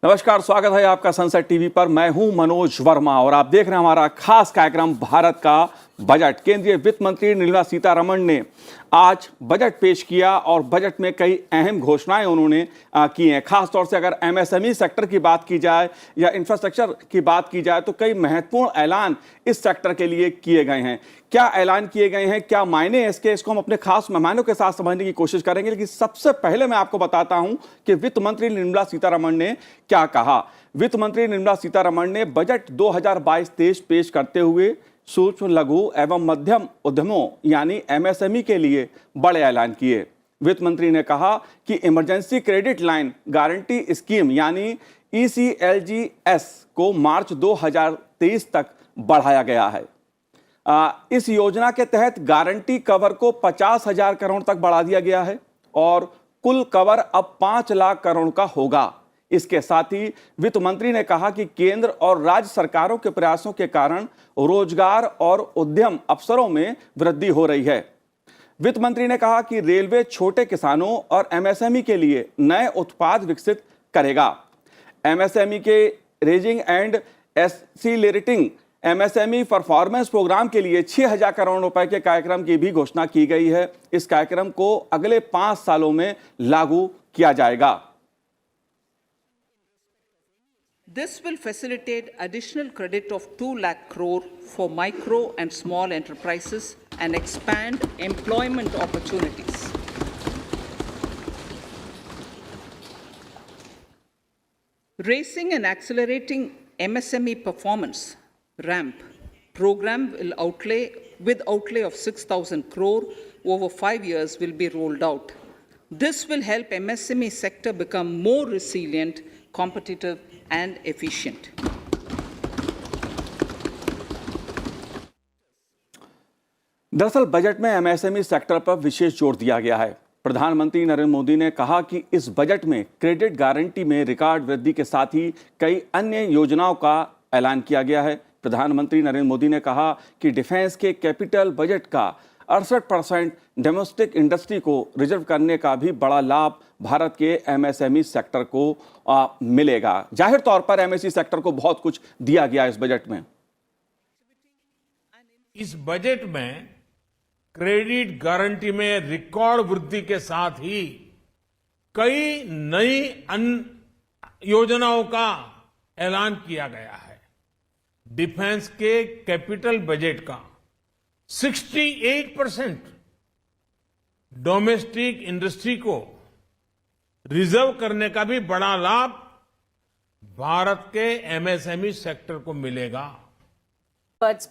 नमस्कार, स्वागत है आपका सनसेट टीवी पर। मैं हूं मनोज वर्मा और आप देख रहे हैं हमारा खास कार्यक्रम भारत का बजट। केंद्रीय वित्त मंत्री निर्मला सीतारमण ने आज बजट पेश किया और बजट में कई अहम घोषणाएं उन्होंने की हैं। खास तौर से अगर एमएसएमई सेक्टर की बात की जाए या इंफ्रास्ट्रक्चर की बात की जाए तो कई महत्वपूर्ण ऐलान इस सेक्टर के लिए किए गए हैं। क्या ऐलान किए गए हैं, क्या मायने हैं इसको हम अपने खास मेहमानों के साथ समझने की कोशिश करेंगे। लेकिन सबसे पहले मैं आपको बताता हूं कि वित्त मंत्री निर्मला सीतारमण ने क्या कहा। वित्त मंत्री निर्मला सीतारमण ने बजट 2022-23 पेश करते हुए सूक्ष्म, लघु एवं मध्यम उद्यमों यानी एमएसएमई के लिए बड़े ऐलान किए। वित्त मंत्री ने कहा कि emergency credit line guarantee scheme यानी ECLGS को मार्च 2023 तक बढ़ाया गया है। इस योजना के तहत गारंटी कवर को 50,000 करोड़ तक बढ़ा दिया गया है और कुल कवर अब 5 लाख करोड़ का होगा। इसके साथ ही वित्त मंत्री ने कहा कि केंद्र और राज्य सरकारों के प्रयासों के कारण रोजगार और उद्यम अवसरों में वृद्धि हो रही है। वित्त मंत्री ने कहा कि रेलवे छोटे किसानों और एमएसएमई के लिए नए उत्पाद विकसित करेगा। एमएसएमई के raising and accelerating MSME performance program के लिए 6,000 करोड़ रुपए के कार्यक्रम की भी घोषणा की गई है। इस कार्यक्रम को अगले 5 सालों में लागू किया जाएगा। This will facilitate additional credit of 2 lakh crore for micro and small enterprises and expand employment opportunities. Raising and accelerating MSME performance ramp program will outlay of 6,000 crore over 5 years will be rolled out. This will help MSME sector become more resilient, competitive and efficient. दरअसल budget में MSME sector पर विशेष जोर दिया गया है। प्रधानमंत्री नरेंद्र मोदी ने कहा कि इस बजट में क्रेडिट गारंटी में रिकॉर्ड वृद्धि के साथ ही कई अन्य योजनाओं का ऐलान किया गया है। प्रधानमंत्री नरेंद्र मोदी ने कहा कि डिफेंस के कैपिटल बजट का 68% डोमेस्टिक इंडस्ट्री को रिजर्व करने का भी बड़ा लाभ भारत के एमएसएमई सेक्टर को मिलेगा। जाहिर तौर पर एमएसएमई सेक्टर को बहुत कुछ दिया गया इस बजट में। इस बजट में क्रेडिट गारंटी में रिकॉर्ड वृद्धि के साथ ही कई नई योजनाओं का ऐलान किया गया है। डिफेंस के कैपिटल बजट का 68% डोमेस्टिक इंडस्ट्री को रिजर्व करने का भी बड़ा लाभ भारत के एमएसएमई सेक्टर को मिलेगा।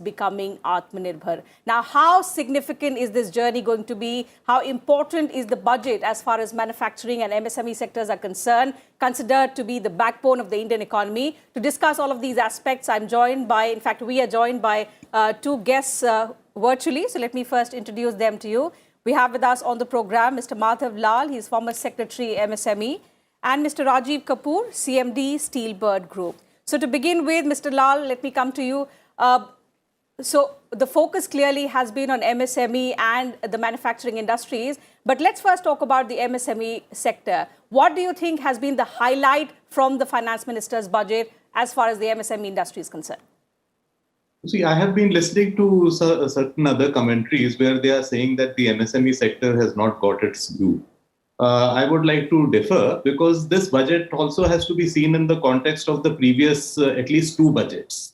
Becoming Atmanirbhar. Now, how significant is this journey going to be? How important is the budget as far as manufacturing and MSME sectors are concerned, considered to be the backbone of the Indian economy? To discuss all of these aspects, I'm joined by, in fact, we are joined by two guests virtually. So let me first introduce them to you. We have with us on the program Mr. Madhav Lal, he's former Secretary MSME, and Mr. Rajiv Kapoor, CMD Steelbird Group. So to begin with, Mr. Lal, let me come to you. So the focus clearly has been on MSME and the manufacturing industries. But let's first talk about the MSME sector. What do you think has been the highlight from the finance minister's budget as far as the MSME industry is concerned? See, I have been listening to certain other commentaries where they are saying that the MSME sector has not got its due. I would like to differ because this budget also has to be seen in the context of the previous at least 2 budgets.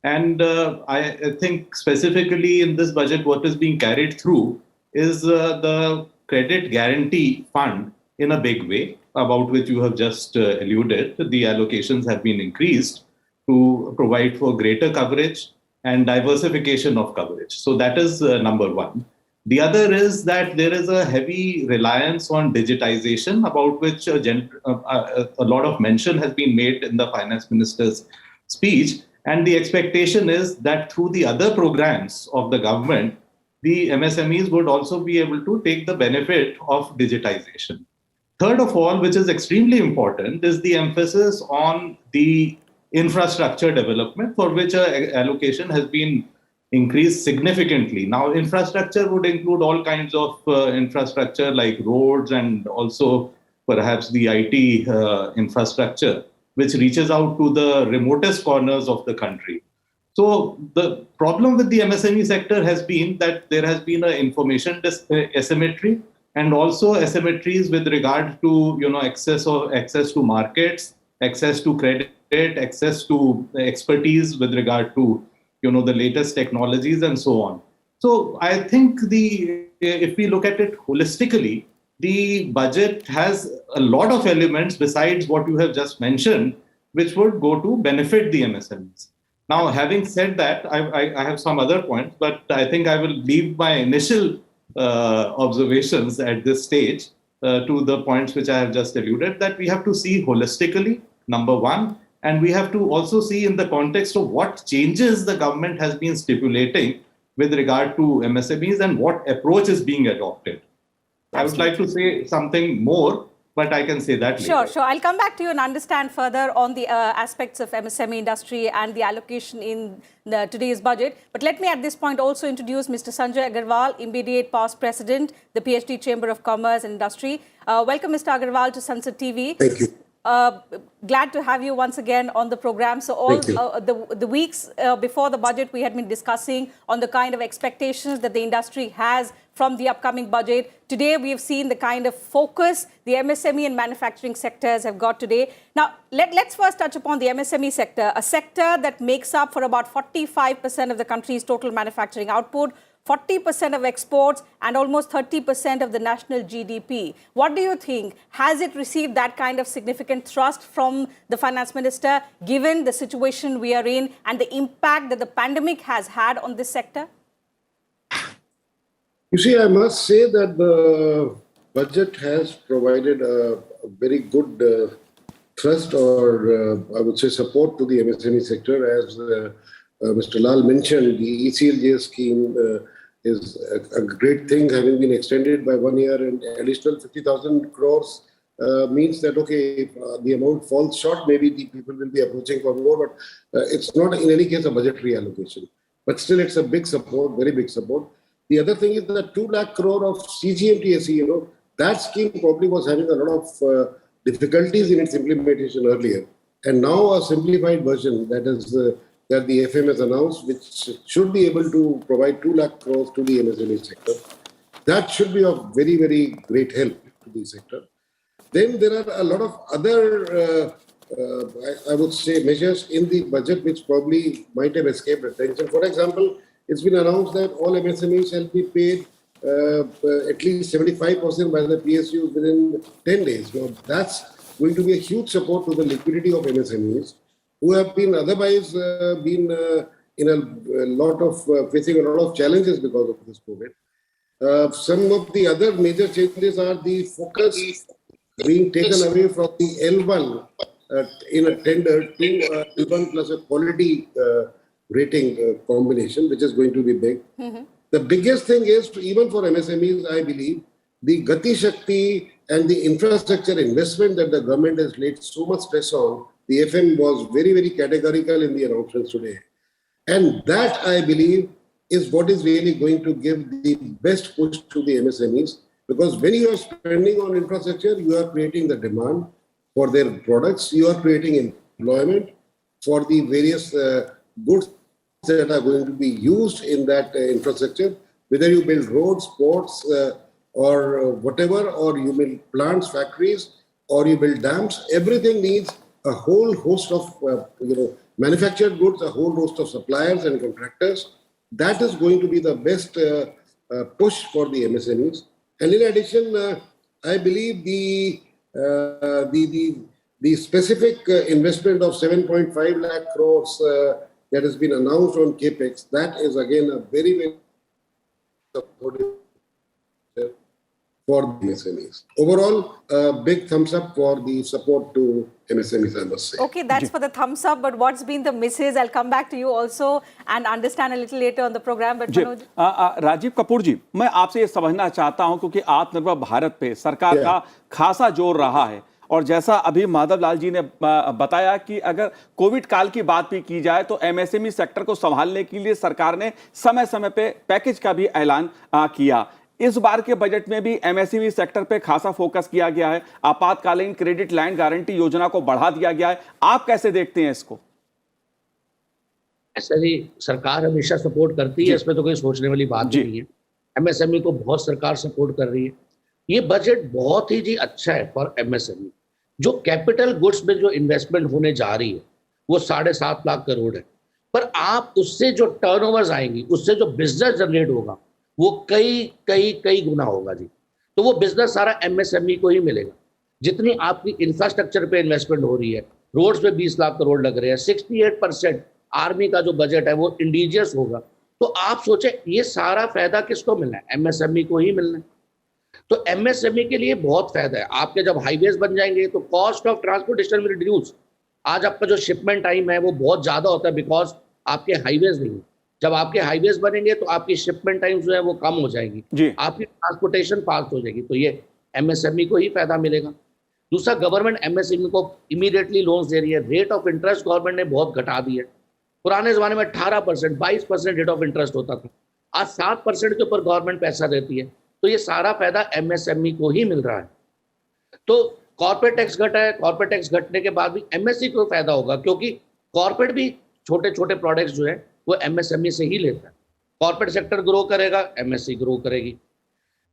And I think specifically in this budget, what is being carried through is the credit guarantee fund in a big way, about which you have just alluded. The allocations have been increased to provide for greater coverage and diversification of coverage. So that is number one. The other is that there is a heavy reliance on digitization, about which a lot of mention has been made in the finance minister's speech. And the expectation is that through the other programs of the government, the MSMEs would also be able to take the benefit of digitization. Third of all, which is extremely important, is the emphasis on the infrastructure development, for which allocation has been increased significantly. Now, infrastructure would include all kinds of infrastructure like roads and also perhaps the IT infrastructure, which reaches out to the remotest corners of the country. So the problem with the MSME sector has been that there has been an information asymmetry, and also asymmetries with regard to access to markets, access to credit, access to expertise with regard to the latest technologies and so on. So I think if we look at it holistically, the budget has a lot of elements besides what you have just mentioned, which would go to benefit the MSMEs. Now, having said that, I have some other points, but I think I will leave my initial observations at this stage to the points which I have just alluded, that we have to see holistically, number one, and we have to also see in the context of what changes the government has been stipulating with regard to MSMEs and what approach is being adopted. I would like to say something more, but I can say that later. Sure. I'll come back to you and understand further on the aspects of MSME industry and the allocation in today's budget. But let me at this point also introduce Mr. Sanjay Agarwal, immediate past president, the PhD Chamber of Commerce and Industry. Welcome, Mr. Agarwal, to Sansad TV. Thank you. Glad to have you once again on the program. So all the weeks before the budget, we had been discussing on the kind of expectations that the industry has from the upcoming budget. Today, we have seen the kind of focus the MSME and manufacturing sectors have got today. Now, let's first touch upon the MSME sector, a sector that makes up for about 45% of the country's total manufacturing output, 40% of exports, and almost 30% of the national GDP. What do you think? Has it received that kind of significant thrust from the finance minister, given the situation we are in and the impact that the pandemic has had on this sector? You see, I must say that the budget has provided a very good thrust or I would say support to the MSME sector. As Mr. Lal mentioned, the ECLGS scheme is a great thing, having been extended by 1 year, and additional 50,000 crores means that, okay, if the amount falls short, maybe the people will be approaching for more, but it's not in any case a budgetary allocation. But still, it's a big support, very big support. The other thing is that 2 lakh crore of CGMTSE, that scheme probably was having a lot of difficulties in its implementation earlier. And now a simplified version that the FM has announced, which should be able to provide 2 lakh crores to the MSME sector. That should be of very, very great help to the sector. Then there are a lot of other, I would say, measures in the budget which probably might have escaped attention. For example, it's been announced that all MSMEs shall be paid at least 75% by the PSUs within 10 days. Now, that's going to be a huge support to the liquidity of MSMEs, who have been otherwise been in a lot of facing a lot of challenges because of this COVID. Some of the other major changes are the focus being taken away from the L1 in a tender to L1 plus a quality rating combination, which is going to be big. Mm-hmm. The biggest thing is, even for MSMEs, I believe, the Gati Shakti and the infrastructure investment that the government has laid so much stress on. The FM was very, very categorical in the announcements today. And that, I believe, is what is really going to give the best push to the MSMEs. Because when you are spending on infrastructure, you are creating the demand for their products. You are creating employment for the various goods that are going to be used in that infrastructure. Whether you build roads, ports, or whatever, or you build plants, factories, or you build dams, everything needs a whole host of manufactured goods, a whole host of suppliers and contractors. That is going to be the best push for the MSMEs. And in addition, I believe the specific investment of 7.5 lakh crores that has been announced on CAPEX, that is again a very, very supportive for the MSMEs. Overall, a big thumbs up for the support to MSMEs, I must say. Okay, that's for the thumbs up, but what's been the misses? I'll come back to you also and understand a little later on the program. But Manoj, Rajiv Kapoor जी, मैं आपसे ये समझना चाहता हूं, क्योंकि आत्मनिर्भर भारत पे सरकार का खासा जोर रहा है, और जैसा अभी माधव लाल जी ने बताया कि अगर कोविड काल की बात भी की जाए तो एमएसएमई सेक्टर को संभालने के लिए सरकार ने समय समय पे पैकेज का भी ऐलान किया। इस बार के बजट में भी एमएसएमई सेक्टर पे खासा फोकस किया गया है, आपातकालीन क्रेडिट लाइन गारंटी योजना को बढ़ा दिया गया है। आप कैसे देखते हैं इसको? ऐसा जी, सरकार हमेशा सपोर्ट करती है, इसमें तो कोई सोचने वाली बात ही नहीं है। एमएसएमई को बहुत सरकार सपोर्ट कर रही है। ये बजट बहुत ही जी अच्छा है फॉर एमएसएमई। जो कैपिटल गुड्स में जो इन्वेस्टमेंट होने जा रही है वो 7.5 लाख करोड़ है, पर आप उससे जो टर्नओवर्स आएंगी, उससे जो बिजनेस जनरेट होगा वो कई गुना होगा जी। तो वो बिजनेस सारा एमएसएमई को ही मिलेगा। जितनी आपकी इंफ्रास्ट्रक्चर पे इन्वेस्टमेंट हो रही है, रोड्स पे 20 लाख करोड़ लग रहे हैं, 68% आर्मी का जो बजट है वो इंडिजियस होगा। तो आप सोचे ये सारा फायदा किसको मिलना है? एमएसएमई को ही मिलना है। तो एमएसएमई के लिए बहुत फायदा है। आपके जब हाईवेज बन जाएंगे तो cost of transportation will reduce. आज आपका जो शिपमेंट टाइम है वो बहुत ज्यादा होता है बिकॉज आपके हाईवेज नहीं है। जब आपके हाईवेज बनेंगे तो आपकी शिपमेंट टाइम जो है वो कम हो जाएगी, आपकी ट्रांसपोर्टेशन फास्ट हो जाएगी। तो ये एमएसएमई को ही फायदा मिलेगा। दूसरा, गवर्नमेंट एमएसएमई को इमीडिएटली लोन्स दे रही है। रेट ऑफ इंटरेस्ट गवर्नमेंट ने बहुत घटा दी है। पुराने जमाने में 18%, 22% रेट ऑफ इंटरेस्ट होता था, आज 7% के ऊपर गवर्नमेंट पैसा देती है। तो ये सारा फायदा एमएसएमई को ही मिल रहा है। तो कॉर्पोरेट टैक्स घटा है, कॉर्पोरेट टैक्स घटने के बाद भी एमएसएमई को फायदा होगा, क्योंकि कॉर्पोरेट भी छोटे छोटे प्रोडक्ट्स जो है वो एमएसएमई से ही लेता है। कॉर्पोरेट सेक्टर ग्रो करेगा, एमएसएमई ग्रो करेगी।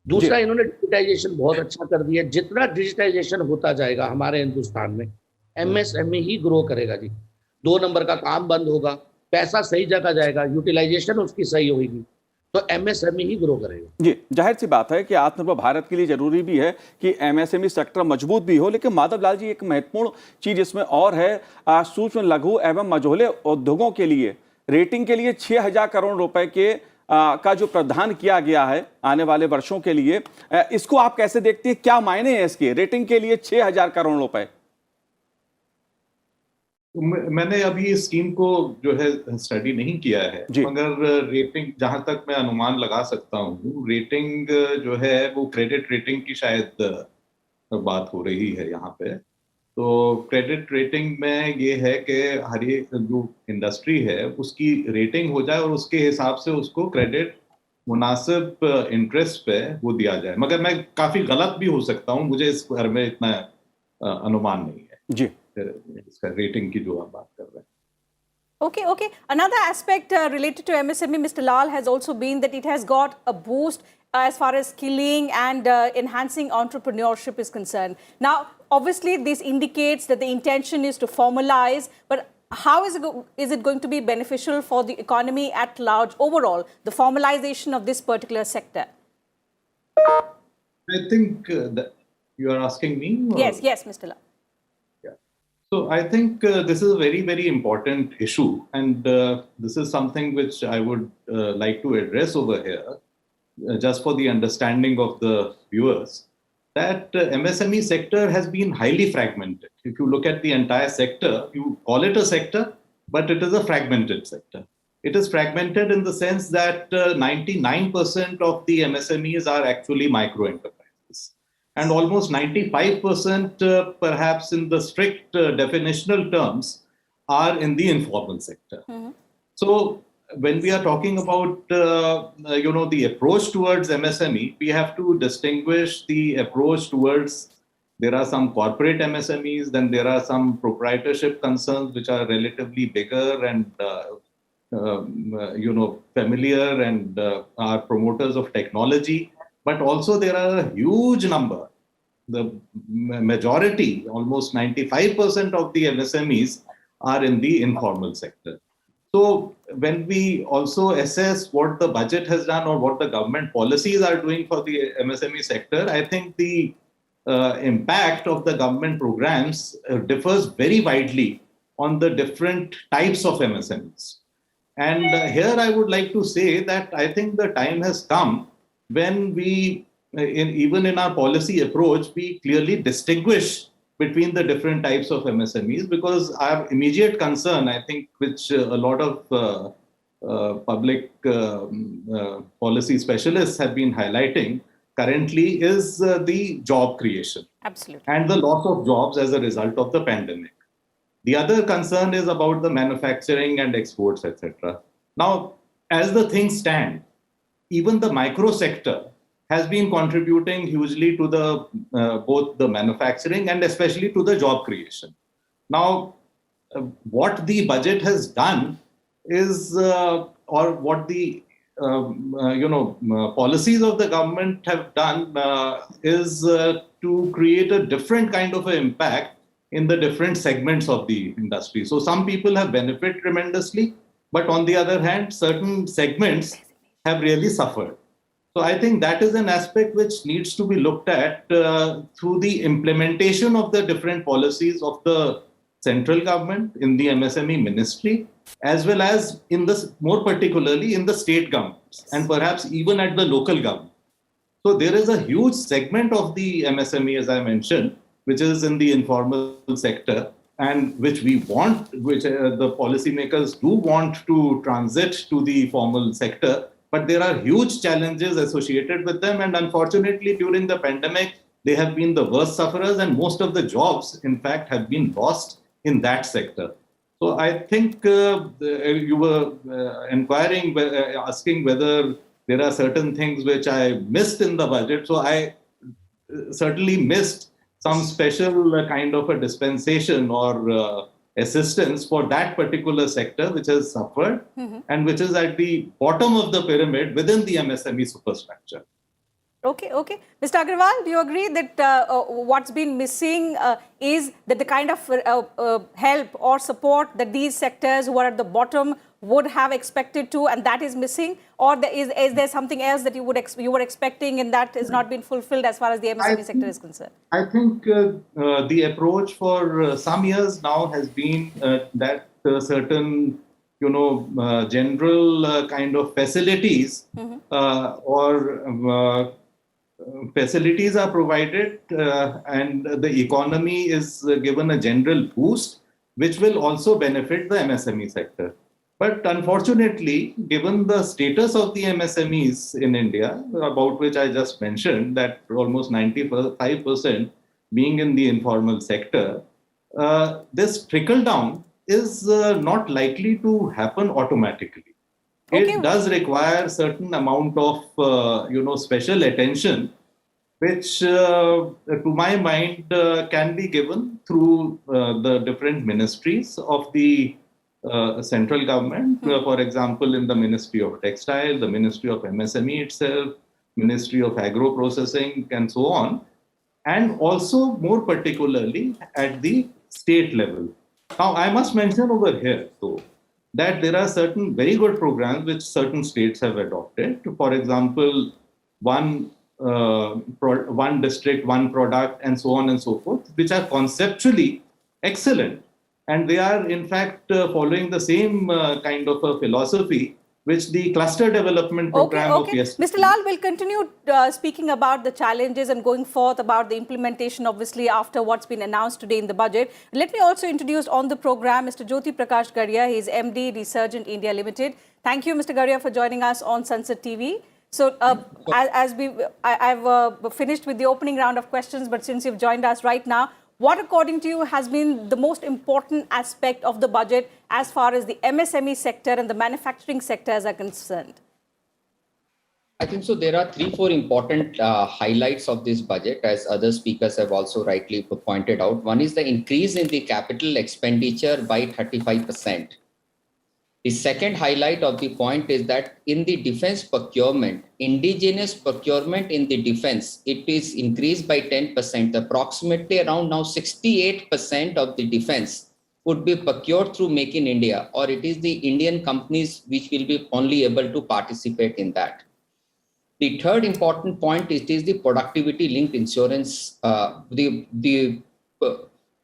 दूसरा, इन्होंने डिजिटाइजेशन बहुत अच्छा कर दिया है। जितना डिजिटाइजेशन होता जाएगा हमारे हिंदुस्तान में, एमएसएमई ही ग्रो करेगा जी। 2 नंबर का काम बंद होगा, पैसा सही जगह जाएगा, यूटिलाइजेशन उसकी सही होगी, तो एमएसएमई ही ग्रो करेगा। जी, जाहिर सी बात है कि आत्मनिर्भर भारत के लिए जरूरी भी है कि एमएसएमई सेक्टर मजबूत भी हो। लेकिन माधवलाल जी, एक महत्वपूर्ण चीज इसमें और है, सूक्ष्म लघु एवं मझोले उद्योगों के लिए रेटिंग के लिए 6,000 करोड़ रुपए के का जो प्रावधान किया गया है आने वाले वर्षों के लिए, इसको आप कैसे देखते हैं? क्या मायने हैं इसके रेटिंग के लिए 6,000 करोड़ रुपए? मैंने अभी इस स्कीम को जो है स्टडी नहीं किया है, मगर रेटिंग, जहां तक मैं अनुमान लगा सकता हूँ, रेटिंग जो है वो क्रेडिट रेटिंग की शायद बात हो रही है यहाँ पे। तो क्रेडिट रेटिंग में ये है कि हर एक जो इंडस्ट्री है उसकी रेटिंग हो जाए और उसके हिसाब से उसको क्रेडिट मुनासिब इंटरेस्ट पे वो दिया जाए। मगर मैं काफी गलत भी हो सकता हूँ, मुझे इस बारे में इतना अनुमान नहीं है जी, इसका रेटिंग की जो आप बात कर रहे हैं। Okay. Another aspect related to MSME, Mr. Lal, has also been that it has got a boost as far as skilling and enhancing entrepreneurship is concerned. Now, obviously, this indicates that the intention is to formalize, but how is it going to be beneficial for the economy at large overall, the formalization of this particular sector? I think that you are asking me? Or? Yes, Mr. Lal. So I think this is a very, very important issue, and this is something which I would like to address over here, just for the understanding of the viewers, that MSME sector has been highly fragmented. If you look at the entire sector, you call it a sector, but it is a fragmented sector. It is fragmented in the sense that 99% of the MSMEs are actually micro enterprises. And almost 95%, perhaps in the strict definitional terms, are in the informal sector. Mm-hmm. So when we are talking about, the approach towards MSME, we have to distinguish the approach towards, there are some corporate MSMEs, then there are some proprietorship concerns which are relatively bigger and, familiar and are promoters of technology. But also there are a huge number, the majority, almost 95% of the MSMEs are in the informal sector. So when we also assess what the budget has done or what the government policies are doing for the MSME sector, I think the impact of the government programs differs very widely on the different types of MSMEs. And here I would like to say that I think the time has come when we, even in our policy approach, we clearly distinguish between the different types of MSMEs, because our immediate concern, I think, which a lot of public policy specialists have been highlighting currently, is the job creation. Absolutely. And the loss of jobs as a result of the pandemic. The other concern is about the manufacturing and exports, etc. Now, as the things stand, even the micro sector has been contributing hugely to the both the manufacturing and especially to the job creation. Now, what the budget has done is, or what the policies of the government have done is to create a different kind of an impact in the different segments of the industry. So some people have benefited tremendously, but on the other hand, certain segments have really suffered. So I think that is an aspect which needs to be looked at through the implementation of the different policies of the central government in the MSME ministry, as well as in this, more particularly in the state governments and perhaps even at the local government. So there is a huge segment of the MSME, as I mentioned, which is in the informal sector, and which we want, which the policymakers do want to transit to the formal sector. But there are huge challenges associated with them. And unfortunately, during the pandemic, they have been the worst sufferers, and most of the jobs, in fact, have been lost in that sector. So I think you were inquiring, asking whether there are certain things which I missed in the budget. So I certainly missed some special kind of a dispensation or assistance for that particular sector which has suffered and which is at the bottom of the pyramid within the MSME superstructure. Okay. Mr. Agarwal, do you agree that what's been missing is that the kind of help or support that these sectors who are at the bottom would have expected to, and that is missing? Or is there something else that you were expecting and that has not been fulfilled as far as the MSME sector is concerned? I think the approach for some years now has been that certain general kind of facilities or facilities are provided and the economy is given a general boost, which will also benefit the MSME sector. But unfortunately, given the status of the MSMEs in India, about which I just mentioned, that almost 95% being in the informal sector, this trickle down is not likely to happen automatically. It does require certain amount of special attention, which to my mind can be given through the different ministries of the central government. For example, in the Ministry of Textile, the Ministry of MSME itself, Ministry of Agro Processing, and so on, and also more particularly at the state level. Now, I must mention over here, though, that there are certain very good programs which certain states have adopted. For example, one district, one product, and so on and so forth, which are conceptually excellent. And they are, in fact, following the same kind of a philosophy which the cluster development program of yesterday. Mr. Lal will continue speaking about the challenges and going forth about the implementation, obviously, after what's been announced today in the budget. Let me also introduce on the program Mr. Jyoti Prakash Garia. He is MD, Resurgent India Limited. Thank you, Mr. Garia, for joining us on Sansad TV. So, I've finished with the opening round of questions, but since you've joined us right now, what, according to you, has been the most important aspect of the budget as far as the MSME sector and the manufacturing sectors are concerned? I think so. There are 3-4 important highlights of this budget, as other speakers have also rightly pointed out. One is the increase in the capital expenditure by 35%. The second highlight of the point is that in the defense procurement, indigenous procurement in the defense, it is increased by 10%. Approximately around now 68% of the defense would be procured through Make in India, or it is the Indian companies which will be only able to participate in that. The third important point is the productivity linked insurance, the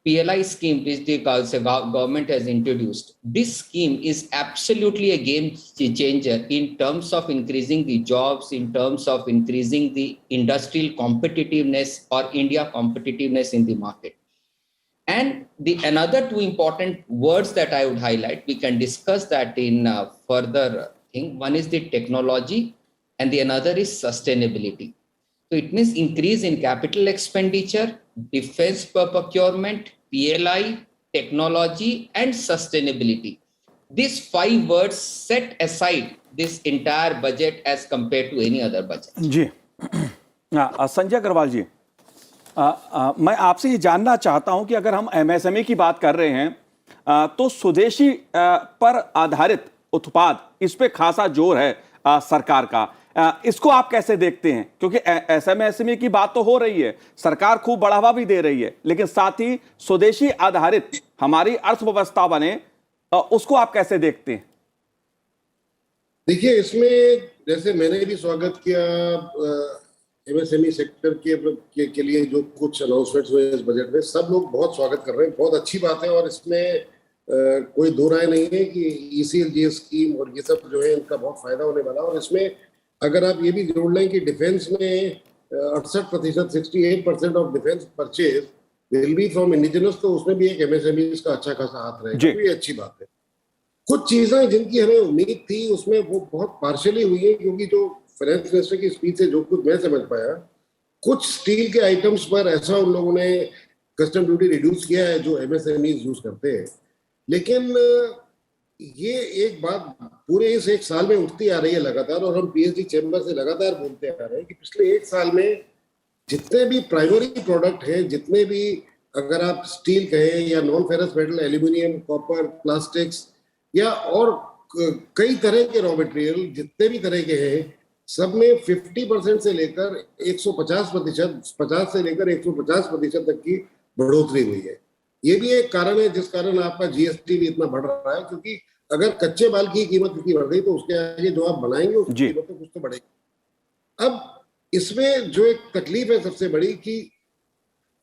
PLI scheme which the government has introduced. This scheme is absolutely a game changer in terms of increasing the jobs, in terms of increasing the industrial competitiveness or India competitiveness in the market. And the another 2 important words that I would highlight, we can discuss that in further thing. One is the technology and the another is sustainability. So it means increase in capital expenditure, defense procurement, PLI, technology, and sustainability. These 5 words set aside this entire budget as compared to any other budget. जी संजय अग्रवाल जी, मैं आपसे ये जानना चाहता हूं कि अगर हम MSME की बात कर रहे हैं तो स्वदेशी पर आधारित उत्पाद, इस पे खासा जोर है सरकार का। इसको आप कैसे देखते हैं? क्योंकि एमएसएमई की बात तो हो रही है, सरकार खूब बढ़ावा भी दे रही है, लेकिन साथ ही स्वदेशी आधारित हमारी अर्थव्यवस्था बने, उसको आप कैसे देखते हैं? देखिए, इसमें जैसे मैंने भी स्वागत किया एमएसएमई सेक्टर के लिए जो कुछ अनाउंसमेंट्स हुए इस बजट में, सब लोग बहुत स्वागत कर रहे हैं, बहुत अच्छी बात है। और इसमें कोई दो राय नहीं है कि ईसीएलजीएस स्कीम और ये सब जो है इनका बहुत फायदा होने वाला है। और इसमें अगर आप ये भी जोड़ लें कि डिफेंस में 68%, 68% of defence purchase will be from indigenous, तो उसमें भी एक एमएसएमई का अच्छा खासा हाथ रहेगा, तो ये अच्छी बात है। कुछ चीजें जिनकी हमें उम्मीद थी उसमें वो बहुत पार्शियली हुई है, क्योंकि जो फाइनेंस मिनिस्टर की स्पीच से जो कुछ मैं समझ पाया, कुछ स्टील के आइटम्स पर ऐसा उन लोगों ने कस्टम ड्यूटी रिड्यूस किया है जो एमएसएमई यूज करते हैं। लेकिन ये एक बात पूरे इस एक साल में उठती आ रही है लगातार, और हम पीएचडी चैम्बर से लगातार बोलते आ रहे हैं कि पिछले एक साल में जितने भी प्राइमरी प्रोडक्ट हैं, जितने भी, अगर आप स्टील कहें या non ferrous metal, aluminium, copper, plastics या और कई तरह के रॉ मटेरियल, जितने भी तरह के हैं, सब में 50% से लेकर 150%, 50 से लेकर 150% तक की बढ़ोतरी हुई है। ये भी एक कारण है जिस कारण आपका जीएसटी भी इतना बढ़ रहा है, क्योंकि अगर कच्चे माल की कीमत इतनी बढ़ रही तो उसके आगे जो आप बनाएंगे उसकी कीमत तो कुछ तो बढ़ेगी। अब इसमें जो एक तकलीफ है सबसे बड़ी, कि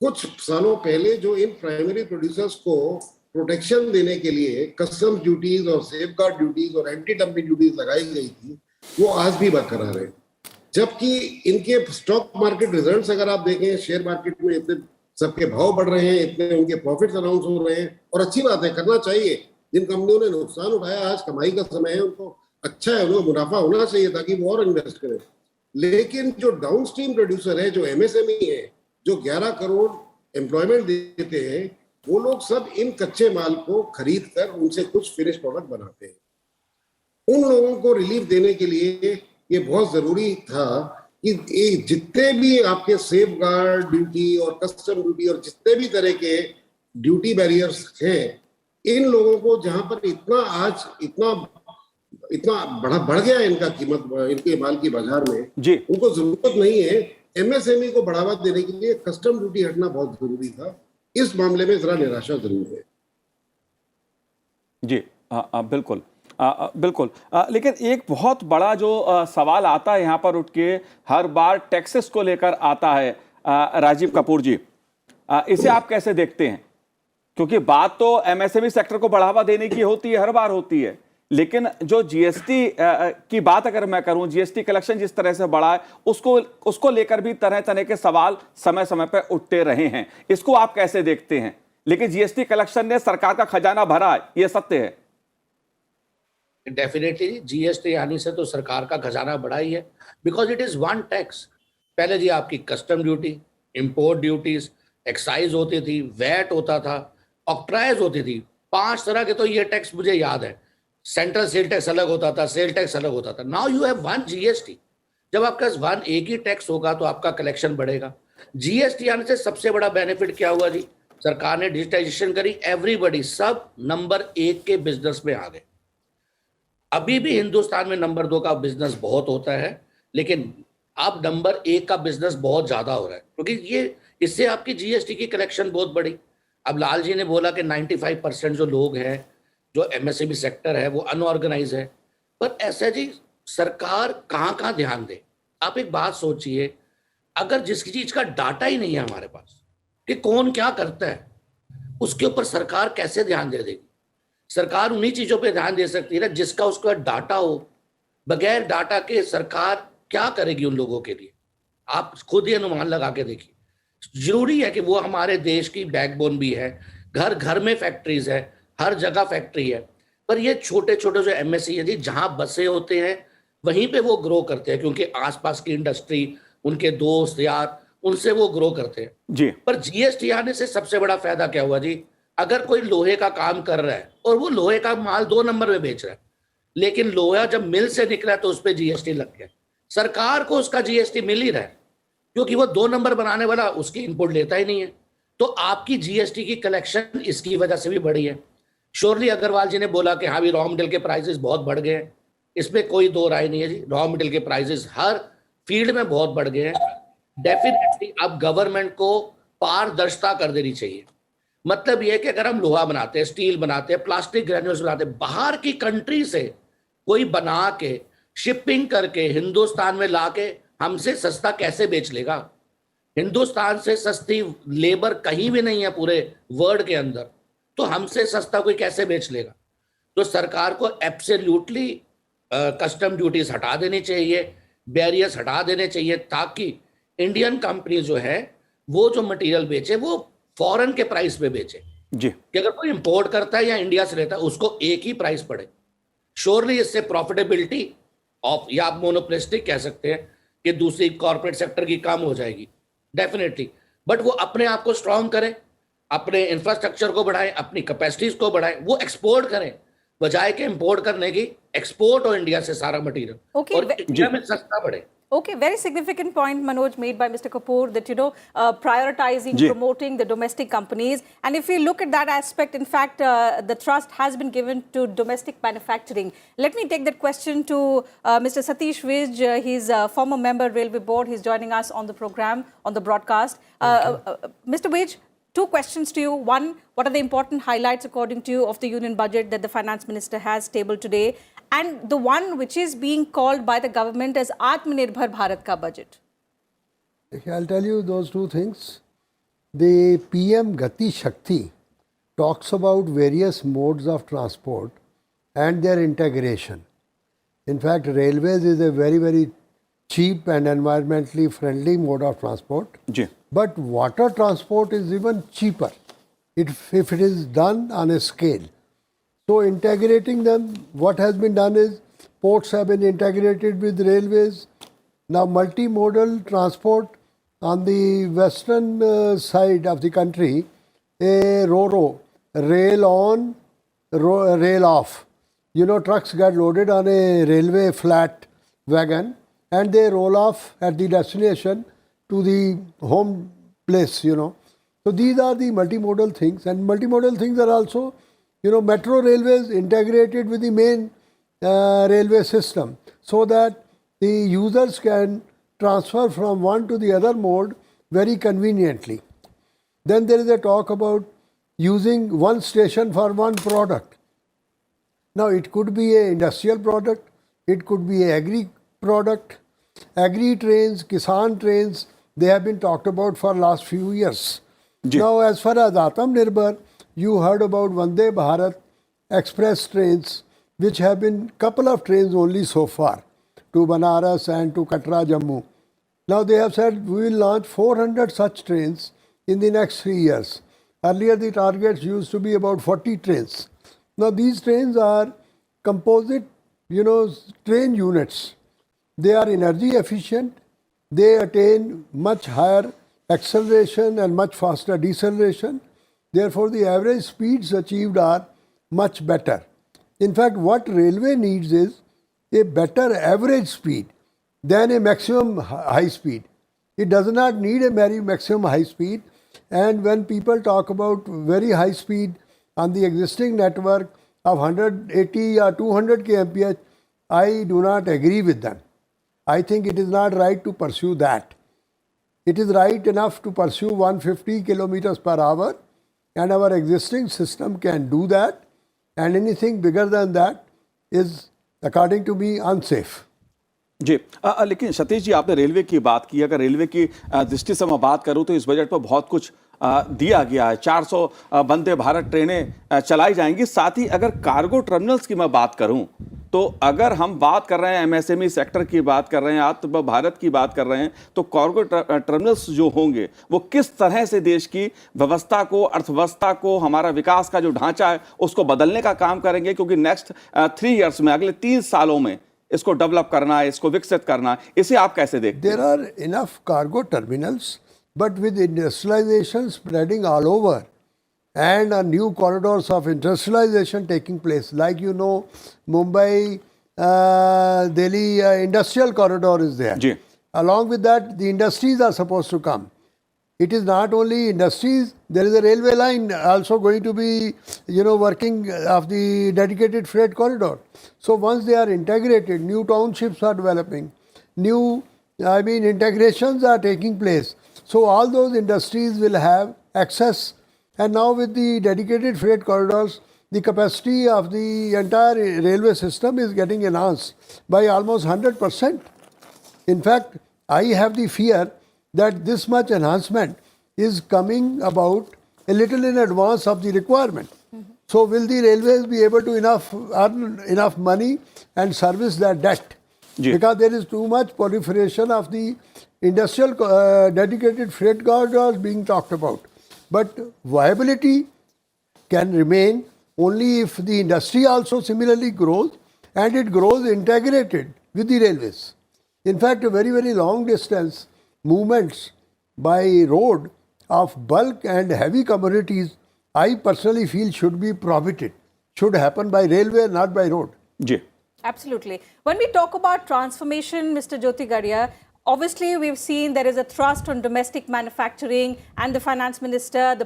कुछ सालों पहले जो इन प्राइमरी प्रोड्यूसर्स को प्रोटेक्शन देने के लिए कस्टम्स ड्यूटीज और सेफगार्ड ड्यूटीज और एंटी डंपिंग ड्यूटीज लगाई गई थी, वो आज भी बरकरार है। जबकि इनके स्टॉक मार्केट रिजल्ट्स अगर आप देखें, शेयर मार्केट में इतने सबके भाव बढ़ रहे हैं, इतने उनके प्रॉफिट्स अनाउंस हो रहे हैं, और अच्छी बात है, करना चाहिए। जिन कंपनियों ने नुकसान उठाया, आज कमाई का समय है, उनको अच्छा है, उनको मुनाफा होना चाहिए ताकि वो और इन्वेस्ट करें। लेकिन जो डाउन स्ट्रीम प्रोड्यूसर है, जो एमएसएमई है, जो 11 करोड़ एम्प्लॉयमेंट देते हैं, वो लोग सब इन कच्चे माल को खरीद कर उनसे कुछ फिनिश प्रोडक्ट बनाते हैं। उन लोगों को रिलीफ देने के लिए ये बहुत जरूरी था कि जितने भी आपके सेफ गार्ड ड्यूटी और कस्टम ड्यूटी और जितने भी तरह के ड्यूटी बैरियर्स हैं, इन लोगों को जहां पर इतना बढ़ गया है इनका कीमत, इनके माल की बाजार में, उनको जरूरत नहीं है। एमएसएमई को बढ़ावा देने के लिए कस्टम ड्यूटी हटना बहुत जरूरी था। इस मामले में जरा निराशा जरूर है। जी बिल्कुल बिल्कुल। लेकिन एक बहुत बड़ा जो सवाल आता है यहाँ पर उठ के, हर बार टैक्सेस को लेकर आता है, राजीव कपूर जी, इसे आप कैसे देखते हैं? क्योंकि बात तो एमएसएमई सेक्टर को बढ़ावा देने की होती है, हर बार होती है, लेकिन जो जीएसटी की बात अगर मैं करूं, जीएसटी कलेक्शन जिस तरह से बढ़ा है, उसको लेकर भी तरह तरह के सवाल समय समय पर उठते रहे हैं। इसको आप कैसे देखते हैं? लेकिन जीएसटी कलेक्शन ने सरकार का खजाना भरा है, यह सत्य है। डेफिनेटली जीएसटी आने से तो सरकार का खजाना बढ़ा ही है, because it is one tax. पहले जी आपकी custom duty, import duties, excise होती थी, वैट होता था, ऑक्ट्राइज होती थी, 5 तरह के तो ये टैक्स मुझे याद है। सेंट्रल सेल टैक्स अलग होता था, सेल टैक्स अलग होता था। Now you have one GST. जब आपका वन एक ही टैक्स होगा तो आपका कलेक्शन बढ़ेगा। जीएसटी आने से सबसे बड़ा बेनिफिट क्या हुआ जी? सरकार ने डिजिटाइजेशन करी, एवरीबडी, सब नंबर 1 के बिजनेस में आ गए। अभी भी हिंदुस्तान में नंबर 2 का बिजनेस बहुत होता है, लेकिन अब नंबर 1 का बिजनेस बहुत ज्यादा हो रहा है, क्योंकि इससे आपकी जीएसटी की कलेक्शन बहुत बढ़ी। अब लाल जी ने बोला कि 95% जो लोग हैं, जो एमएसएमई सेक्टर है, वो अनऑर्गेनाइज है। पर ऐसा जी सरकार कहाँ ध्यान दे? आप एक बात सोचिए, अगर जिसकी चीज का डाटा ही नहीं है हमारे पास कि कौन क्या करता है, उसके ऊपर सरकार कैसे ध्यान दे देगी? सरकार उन्हीं चीजों पे ध्यान दे सकती है ना जिसका उसका डाटा हो। बगैर डाटा के सरकार क्या करेगी उन लोगों के लिए? आप खुद ही अनुमान लगा के देखिए। जरूरी है कि वो हमारे देश की बैकबोन भी है, घर घर में फैक्ट्रीज है, हर जगह फैक्ट्री है। पर ये छोटे छोटे जो एमएसई है जी, जहां बसे होते हैं वहीं पे वो ग्रो करते हैं, क्योंकि आसपास की इंडस्ट्री, उनके दोस्त यार, उनसे वो ग्रो करते हैं जी। पर जीएसटी आने से सबसे बड़ा फायदा क्या हुआ जी? अगर कोई लोहे का काम कर रहा है और वो लोहे का माल 2 नंबर में बेच रहा है, लेकिन लोहा जब मिल से निकला तो उस पर जीएसटी लग गया, सरकार को उसका जीएसटी मिल ही रहा है, क्योंकि वो 2 नंबर बनाने वाला उसकी इनपुट लेता ही नहीं है। तो आपकी जीएसटी की कलेक्शन इसकी वजह से भी बढ़ी है। श्योरली अग्रवाल जी ने बोला कि हाँ भी रॉ मटेरियल के प्राइसेस बहुत बढ़ गए हैं, इसमें कोई दो राय नहीं है जी। रॉ मटेरियल के प्राइसेस हर फील्ड में बहुत बढ़ गए हैं। डेफिनेटली अब गवर्नमेंट को पारदर्शिता कर देनी चाहिए। मतलब ये कि अगर हम लोहा बनाते हैं, स्टील बनाते हैं, प्लास्टिक ग्रेन्यूल्स बनाते हैं, बाहर की कंट्री से कोई बना के शिपिंग करके हिंदुस्तान में लाके हमसे सस्ता कैसे बेच लेगा? हिंदुस्तान से सस्ती लेबर कहीं भी नहीं है पूरे वर्ल्ड के अंदर, तो हमसे सस्ता कोई कैसे बेच लेगा? तो सरकार को एब्सोल्युटली कस्टम ड्यूटीज हटा देनी चाहिए, बैरियर्स हटा देने चाहिए, ताकि इंडियन कंपनी जो है वो जो मटेरियल बेचे वो फॉरेन के प्राइस पे बेचे जी। कि अगर कोई इंपोर्ट करता है या इंडिया से लेता है उसको एक ही प्राइस पड़े। श्योरली इससे प्रॉफिटेबिलिटी ऑफ, या आप मोनोपोलिस्टिक कह सकते हैं कि दूसरी कॉर्पोरेट सेक्टर की कम हो जाएगी डेफिनेटली, बट वो अपने आप को स्ट्रांग करें, अपने इंफ्रास्ट्रक्चर को बढ़ाएं, अपनी कैपेसिटीज को बढ़ाएं, वो एक्सपोर्ट करें बजाय के इंपोर्ट करने की। एक्सपोर्ट हो इंडिया से सारा मटेरियल, और इंडिया में सस्ता पड़े। Okay, very significant point, Manoj, made by Mr. Kapoor, that, prioritizing, promoting the domestic companies. And if we look at that aspect, in fact, the trust has been given to domestic manufacturing. Let me take that question to Mr. Satish Vij. He's a former member, Railway Board. He's joining us on the program, on the broadcast. Mr. Vij, two questions to you. One, what are the important highlights, according to you, of the union budget that the finance minister has tabled today? And the one which is being called by the government as Atmanirbhar Bharat ka budget. I'll tell you those two things. The PM Gati Shakti talks about various modes of transport and their integration. In fact, railways is a very, very cheap and environmentally friendly mode of transport. Ji. But water transport is even cheaper if it is done on a scale. So integrating them, what has been done is ports have been integrated with railways. Now multimodal transport on the western side of the country, a RoRo, rail on, rail off. Trucks get loaded on a railway flat wagon and they roll off at the destination to the home place, So these are the multimodal things, and multimodal things are also metro railways integrated with the main railway system so that the users can transfer from one to the other mode very conveniently. Then there is a talk about using one station for one product. Now it could be an industrial product, it could be an agri product. Agri trains, Kisan trains, they have been talked about for last few years. Now as far as Atmanirbhar, you heard about Vande Bharat express trains, which have been couple of trains only so far to Banaras and to Katra, Jammu. Now they have said we will launch 400 such trains in the next 3 years. Earlier the targets used to be about 40 trains. Now these trains are composite, train units. They are energy efficient. They attain much higher acceleration and much faster deceleration. Therefore, the average speeds achieved are much better. In fact, what railway needs is a better average speed than a maximum high speed. It does not need a very maximum high speed. And when people talk about very high speed on the existing network of 180 or 200 kmph, I do not agree with them. I think it is not right to pursue that. It is right enough to pursue 150 kilometers per hour, and our existing system can do that, and anything bigger than that is, according to me, unsafe. जी, लेकिन सतीश जी, आपने railway की बात की। अगर railway की दृष्टि से मैं बात करूं तो इस बजट पर बहुत कुछ दिया गया है। 400 वंदे भारत ट्रेनें चलाई जाएंगी। साथ ही अगर कार्गो टर्मिनल्स की मैं बात करूं तो अगर हम बात कर रहे हैं एमएसएमई सेक्टर की बात कर रहे हैं, आत्म भारत की बात कर रहे हैं, तो कार्गो टर्मिनल्स जो होंगे वो किस तरह से देश की व्यवस्था को, अर्थव्यवस्था को, हमारा विकास का जो ढांचा है उसको बदलने का काम करेंगे? क्योंकि नेक्स्ट 3 इयर्स में, अगले 3 सालों में इसको डेवलप करना है, इसको विकसित करना है। इसे आप कैसे देखते हैं? There are enough cargo terminals, but with industrialization spreading all over and new corridors of industrialization taking place, like Mumbai, Delhi industrial corridor is there. Ji. Along with that, the industries are supposed to come. It is not only industries, there is a railway line also going to be, working of the dedicated freight corridor. So once they are integrated, new townships are developing, integrations are taking place. So all those industries will have access. And now with the dedicated freight corridors, the capacity of the entire railway system is getting enhanced by almost 100%. In fact, I have the fear that this much enhancement is coming about a little in advance of the requirement. So will the railways be able to earn enough money and service that debt? Because there is too much proliferation of the industrial dedicated freight corridors being talked about. But viability can remain only if the industry also similarly grows and it grows integrated with the railways. In fact, a very, very long distance movements by road of bulk and heavy commodities, I personally feel should be prohibited, should happen by railway, not by road. Ji. Absolutely. When we talk about transformation, Mr. Jyoti Gadia, obviously we've seen there is a thrust on domestic manufacturing, and the finance minister,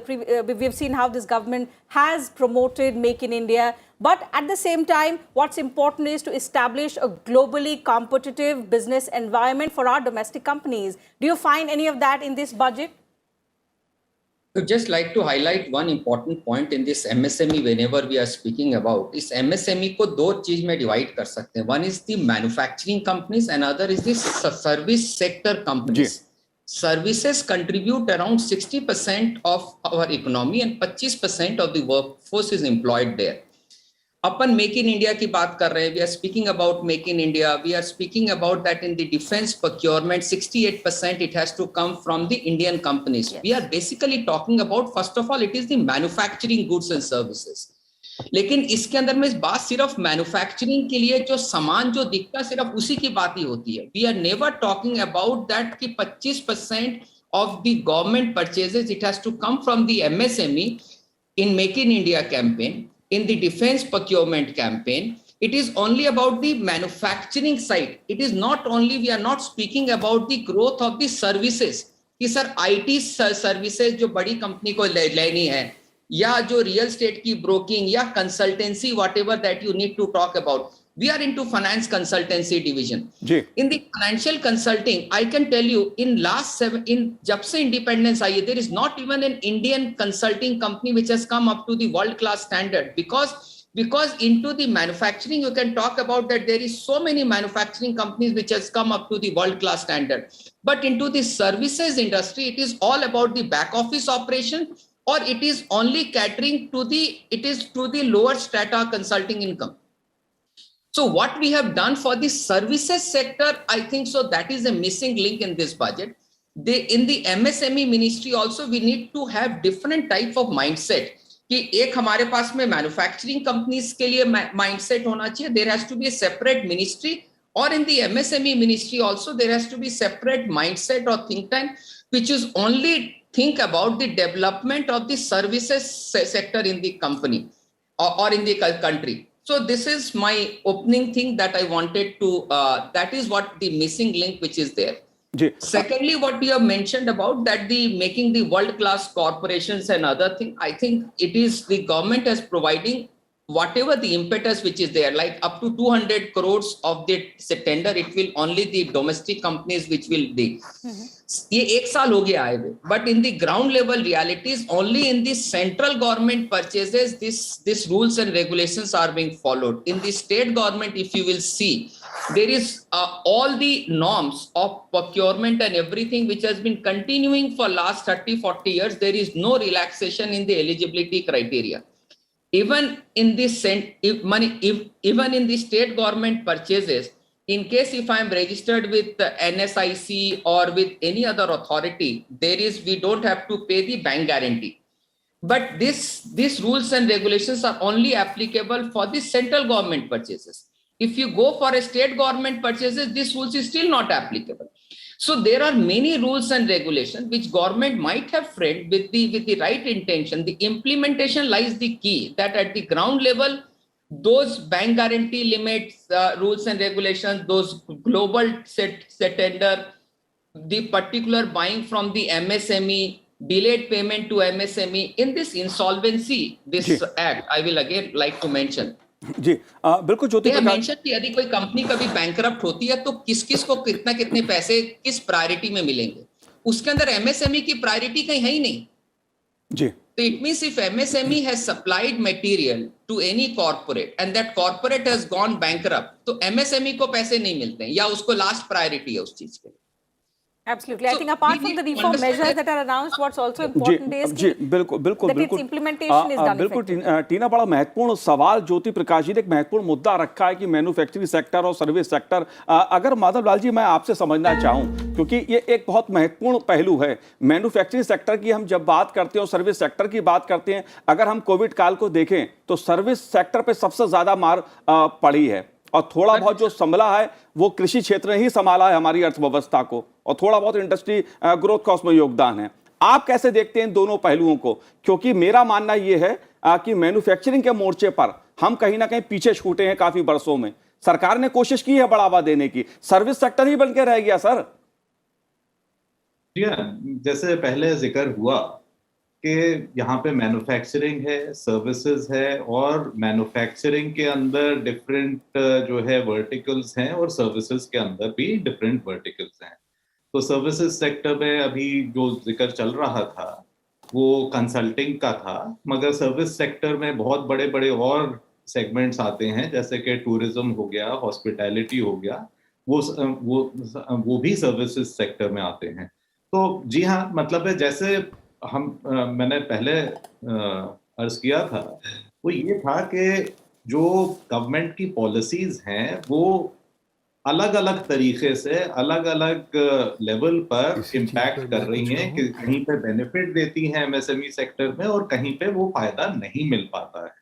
we've seen how this government has promoted Make in India. But at the same time, what's important is to establish a globally competitive business environment for our domestic companies. Do you find any of that in this budget? I would just like to highlight one important point in this MSME whenever we are speaking about. इस MSME को दो चीज में divide कर सकते हैं. One is the manufacturing companies, another is the service sector companies. Services contribute around 60% of our economy and 25% of the workforce is employed there. अपन Make in India की बात कर रहे हैं. We are speaking about Make in India. We are speaking about that in the defence procurement 68% it has to come from the Indian companies. We are basically talking about, first of all, it is the manufacturing goods and services. लेकिन इसके अंदर में इस बात सिर्फ manufacturing के लिए जो सामान जो दिखता है सिर्फ उसी की बात ही होती है. We are never talking about that कि 25% of the government purchases it has to come from the MSME in Make in India campaign. In the defense procurement campaign, it is only about the manufacturing side. It is not only, we are not speaking about the growth of the services. कि sir IT services जो बड़ी company को लेनी है, या जो real estate की broking या consultancy, whatever that you need to talk about. We are into finance consultancy division. In the financial consulting, I can tell you जब से independence आई है, there is not even an Indian consulting company which has come up to the world-class standard. Because into the manufacturing, you can talk about that there is so many manufacturing companies which has come up to the world-class standard. But into the services industry, it is all about the back office operation, or it is only catering to the lower strata consulting income. So what we have done for the services sector, I think so that is a missing link in this budget. In the MSME ministry also, we need to have different type of mindset. कि एक हमारे पास में manufacturing companies के लिए mindset होना चाहिए. There has to be a separate ministry, or in the MSME ministry also there has to be separate mindset or think tank which is only think about the development of the services sector in the company or in the country. So this is my opening thing that I wanted to, that is what the missing link which is there. Secondly, what you have mentioned about that the making the world-class corporations and other thing, I think it is the government is providing whatever the impetus which is there, like up to 200 crores of the tender, it will only the domestic companies which will be. ये एक साल हो गया है, but in the ground level realities, only in the central government purchases, this rules and regulations are being followed. In the state government, if you will see, there is all the norms of procurement and everything which has been continuing for last 30-40 years. There is no relaxation in the eligibility criteria. Even in this even in the state government purchases, in case if I am registered with the NSIC or with any other authority, we don't have to pay the bank guarantee. But these rules and regulations are only applicable for the central government purchases. If you go for a state government purchases, this rules is still not applicable. So there are many rules and regulations which government might have framed with the right intention. The implementation lies the key, that at the ground level, those bank guarantee limits, rules and regulations, those global set tender, the particular buying from the MSME, delayed payment to MSME in this insolvency, this act, I will again like to mention. जी बिल्कुल ज्योति They have Prakash mentioned कि यदि कोई company कभी bankrupt होती है तो किस किस को कितने पैसे किस प्रायोरिटी में मिलेंगे, उसके अंदर MSME की प्रायोरिटी कहीं है ही नहीं जी. So it means if MSME has supplied material to any corporate and that corporate has gone bankrupt, तो MSME को पैसे नहीं मिलते हैं या उसको लास्ट प्रायोरिटी है उस चीज के लिए. Absolutely. I So think apart we from need the to reform understand measures that are announced, what's also important is जी बिल्कुल बिल्कुल that its बिल्कुल implementation is done बिल्कुल effectively. टीना बड़ा महत्वपूर्ण सवाल ज्योति प्रकाश जी ने एक महत्वपूर्ण मुद्दा रखा है कि मैन्युफैक्चरिंग सेक्टर और सर्विस सेक्टर, अगर माधव लाल जी मैं आपसे समझना चाहूं क्योंकि ये एक बहुत महत्वपूर्ण पहलू है मैन्युफैक्चरिंग सेक्टर की, हम जब बात करते हैं और सर्विस सेक्टर की बात करते हैं, अगर हम कोविड काल को देखें तो सर्विस सेक्टर पे सबसे ज्यादा मार पड़ी है और थोड़ा बहुत जो संभला है वो कृषि क्षेत्र ने ही संभाला है हमारी अर्थव्यवस्था को, और थोड़ा बहुत इंडस्ट्री ग्रोथ का उसमें योगदान है. आप कैसे देखते हैं इन दोनों पहलुओं को? क्योंकि मेरा मानना यह है कि मैन्युफैक्चरिंग के मोर्चे पर हम कहीं ना कहीं पीछे छूटे हैं. काफी वर्षों में सरकार ने कोशिश की है बढ़ावा देने की, सर्विस सेक्टर ही बन के रह गया सर. जैसे पहले जिक्र हुआ कि यहाँ पे मैन्युफैक्चरिंग है, सर्विसेज है, और मैन्युफैक्चरिंग के अंदर डिफरेंट जो है वर्टिकल्स हैं और सर्विसेज के अंदर भी डिफरेंट वर्टिकल्स हैं. तो सर्विसेज सेक्टर में अभी जो जिक्र चल रहा था वो कंसल्टिंग का था, मगर सर्विस सेक्टर में बहुत बड़े बड़े और सेगमेंट्स आते हैं जैसे कि टूरिज्म हो गया, हॉस्पिटैलिटी हो गया, वो भी सर्विसेज सेक्टर में आते हैं. तो जी हाँ, मतलब है जैसे मैंने पहले अर्ज किया था वो ये था कि जो गवर्नमेंट की पॉलिसीज हैं वो अलग अलग तरीके से अलग अलग लेवल पर इम्पैक्ट कर रही हैं कि कहीं पे बेनिफिट देती हैं एमएसएमई सेक्टर में और कहीं पे वो फायदा नहीं मिल पाता है.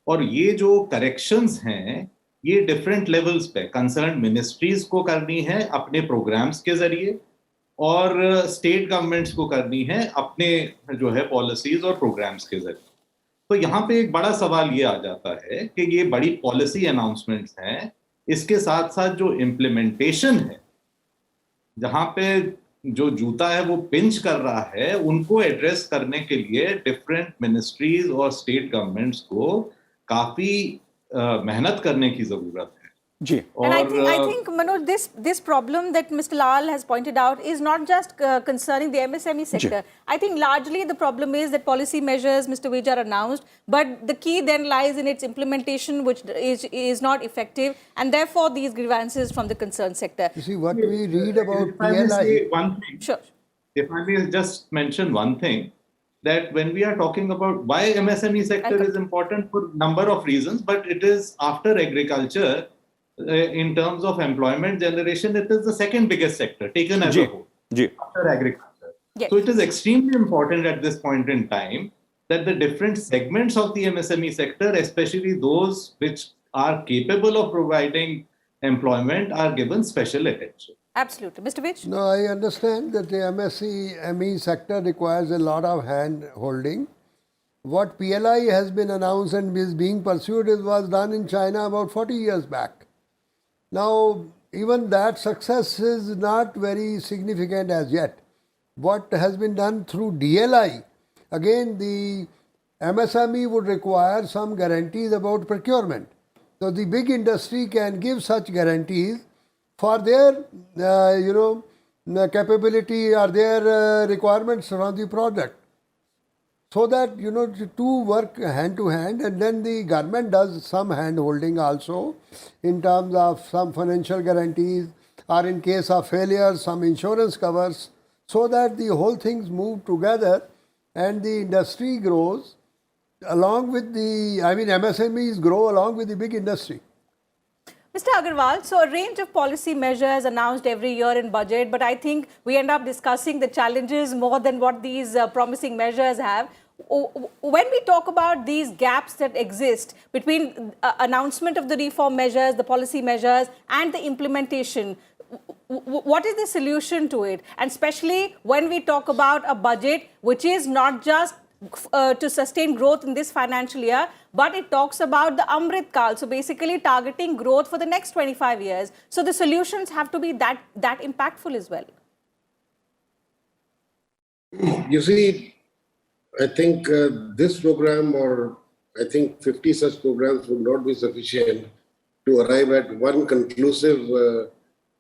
और ये जो करेक्शंस हैं ये डिफरेंट लेवल्स पे कंसर्न मिनिस्ट्रीज को करनी है अपने प्रोग्राम्स के जरिए और स्टेट गवर्नमेंट्स को करनी है अपने जो है पॉलिसीज और प्रोग्राम्स के जरिए. तो यहाँ पे एक बड़ा सवाल ये आ जाता है कि ये बड़ी पॉलिसी अनाउंसमेंट्स हैं, इसके साथ साथ जो इम्प्लीमेंटेशन है जहाँ पे जो जूता है वो पिंच कर रहा है, उनको एड्रेस करने के लिए डिफरेंट मिनिस्ट्रीज और स्टेट गवर्नमेंट्स को काफी मेहनत करने की जरूरत है. And I think Manoj, this problem that Mr. Lal has pointed out is not just concerning the MSME sector. I think largely the problem is that policy measures, Mr. Vij, are announced, but the key then lies in its implementation, which is not effective, and therefore these grievances from the concerned sector. You see, what we read about If I may PLI... say one thing, Sure. if I may just mention one thing, that when we are talking about why MSME sector is important for a number of reasons, but it is after agriculture, in terms of employment generation, it is the second biggest sector taken as a whole after agriculture. Yes. So it is extremely important at this point in time that the different segments of the MSME sector, especially those which are capable of providing employment, are given special attention. Absolutely. Mr. Vij? No, I understand that the MSME sector requires a lot of hand holding. What PLI has been announced and is being pursued was done in China about 40 years back. Now, even that success is not very significant as yet. What has been done through DLI, again, the MSME would require some guarantees about procurement. So the big industry can give such guarantees for their, capability or their requirements around the product. So that, the two work hand to hand, and then the government does some hand holding also in terms of some financial guarantees or in case of failure, some insurance covers, so that the whole things move together and the industry grows along with MSMEs grow along with the big industry. Mr. Agarwal, so a range of policy measures announced every year in budget, but I think we end up discussing the challenges more than what these promising measures have. When we talk about these gaps that exist between announcement of the reform measures, the policy measures, and the implementation, what is the solution to it? And especially when we talk about a budget which is not just to sustain growth in this financial year, but it talks about the Amrit Kal, so basically targeting growth for the next 25 years. So the solutions have to be that impactful as well. You see, I think this program, or I think 50 such programs, would not be sufficient to arrive at one conclusive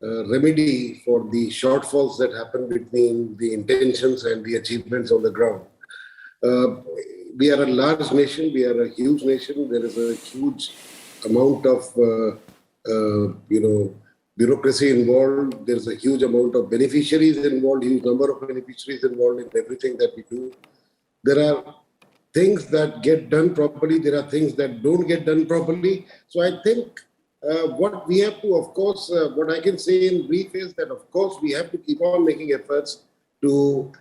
remedy for the shortfalls that happen between the intentions and the achievements on the ground. We are a large nation, we are a huge nation, there is a huge amount of bureaucracy involved, there's a huge amount of beneficiaries involved, huge number of beneficiaries involved in everything that we do. There are things that get done properly, there are things that don't get done properly. So I think what we have to, of course, what I can say in brief is that, of course, we have to keep on making efforts to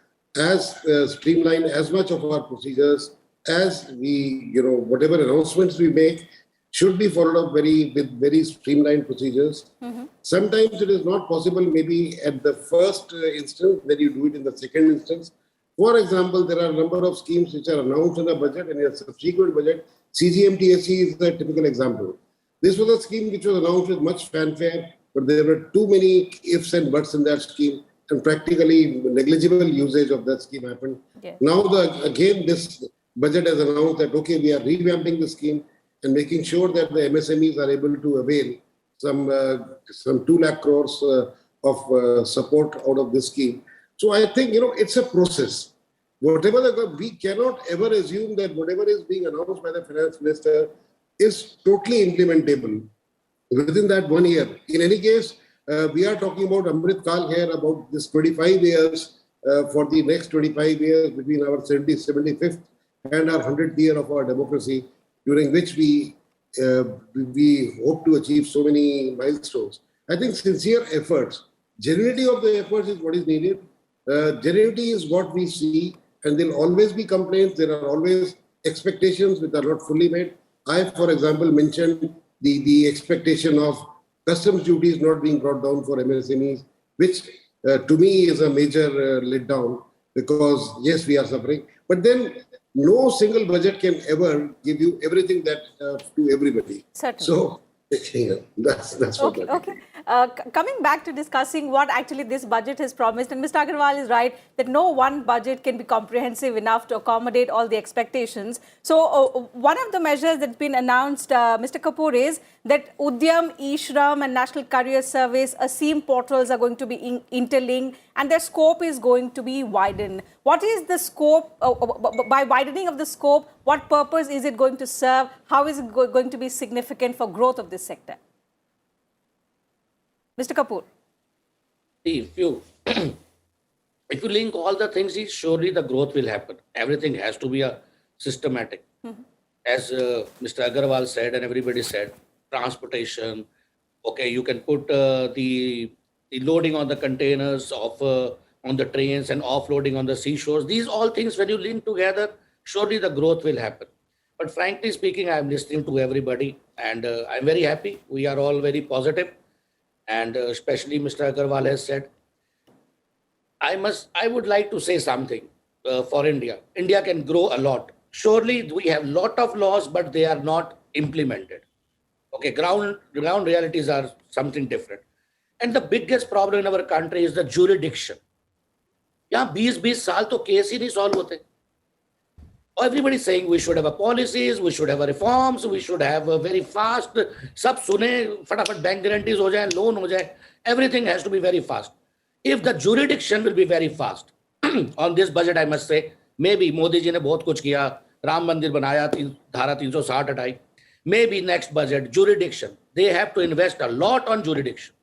streamline as much of our procedures as we, whatever announcements we make should be followed up with very streamlined procedures. Mm-hmm. Sometimes it is not possible, maybe at the first instance, then you do it in the second instance. For example, there are a number of schemes which are announced in a budget, and in a subsequent budget, CGMTSE is the typical example. This was a scheme which was announced with much fanfare, but there were too many ifs and buts in that scheme, and practically negligible usage of that scheme happened. Yeah. Now, again, this budget has announced that, okay, we are revamping the scheme and making sure that the MSMEs are able to avail some 2 lakh crores of support out of this scheme. So I think, it's a process. We cannot ever assume that whatever is being announced by the finance minister is totally implementable within that 1 year. In any case, we are talking about Amrit Kal here, about this 25 years, for the next 25 years between our 75th and our 100th year of our democracy, during which we hope to achieve so many milestones. I think sincere efforts, genuinity of the efforts is what is needed. Genuinity is what we see, and there will always be complaints. There are always expectations which are not fully met. I, for example, mentioned the expectation of customs duties not being brought down for MSMEs, which to me is a major letdown, because yes, we are suffering. But then no single budget can ever give you everything that to everybody. Certainly. So that's what. Okay. Coming back to discussing what actually this budget has promised, and Mr. Agarwal is right that no one budget can be comprehensive enough to accommodate all the expectations. So one of the measures that's been announced, Mr. Kapoor, is that Udyam, eShram and National Career Service, ASEEM portals are going to be interlinked, and their scope is going to be widened. What is the scope? By widening of the scope, what purpose is it going to serve? How is it going to be significant for growth of this sector? Mr. Kapoor. If you link all the things, surely the growth will happen. Everything has to be systematic. Mm-hmm. As Mr. Agarwal said and everybody said, transportation, okay, you can put the loading on the containers on the trains and offloading on the seashores. These all things, when you link together, surely the growth will happen. But frankly speaking, I'm listening to everybody, and I'm very happy. We are all very positive. And especially Mr. Agarwal has said, I would like to say something for India. India can grow a lot. Surely we have lot of laws, but they are not implemented. Okay, ground realities are something different. And the biggest problem in our country is the jurisdiction. यहाँ 20-20 साल तो case ही नहीं solve होते. Everybody is saying we should have a policies, we should have a reforms, we should have a very fast. सब सुने फटाफट bank guarantees हो जाए, लोन हो जाए. Everything has to be very fast. If the jurisdiction will be very fast on this budget, I must say, maybe Modi ji ने बहुत कुछ किया, राम मंदिर बनाया, धारा 360 हटाई. Maybe next budget jurisdiction, they have to invest a lot on jurisdiction.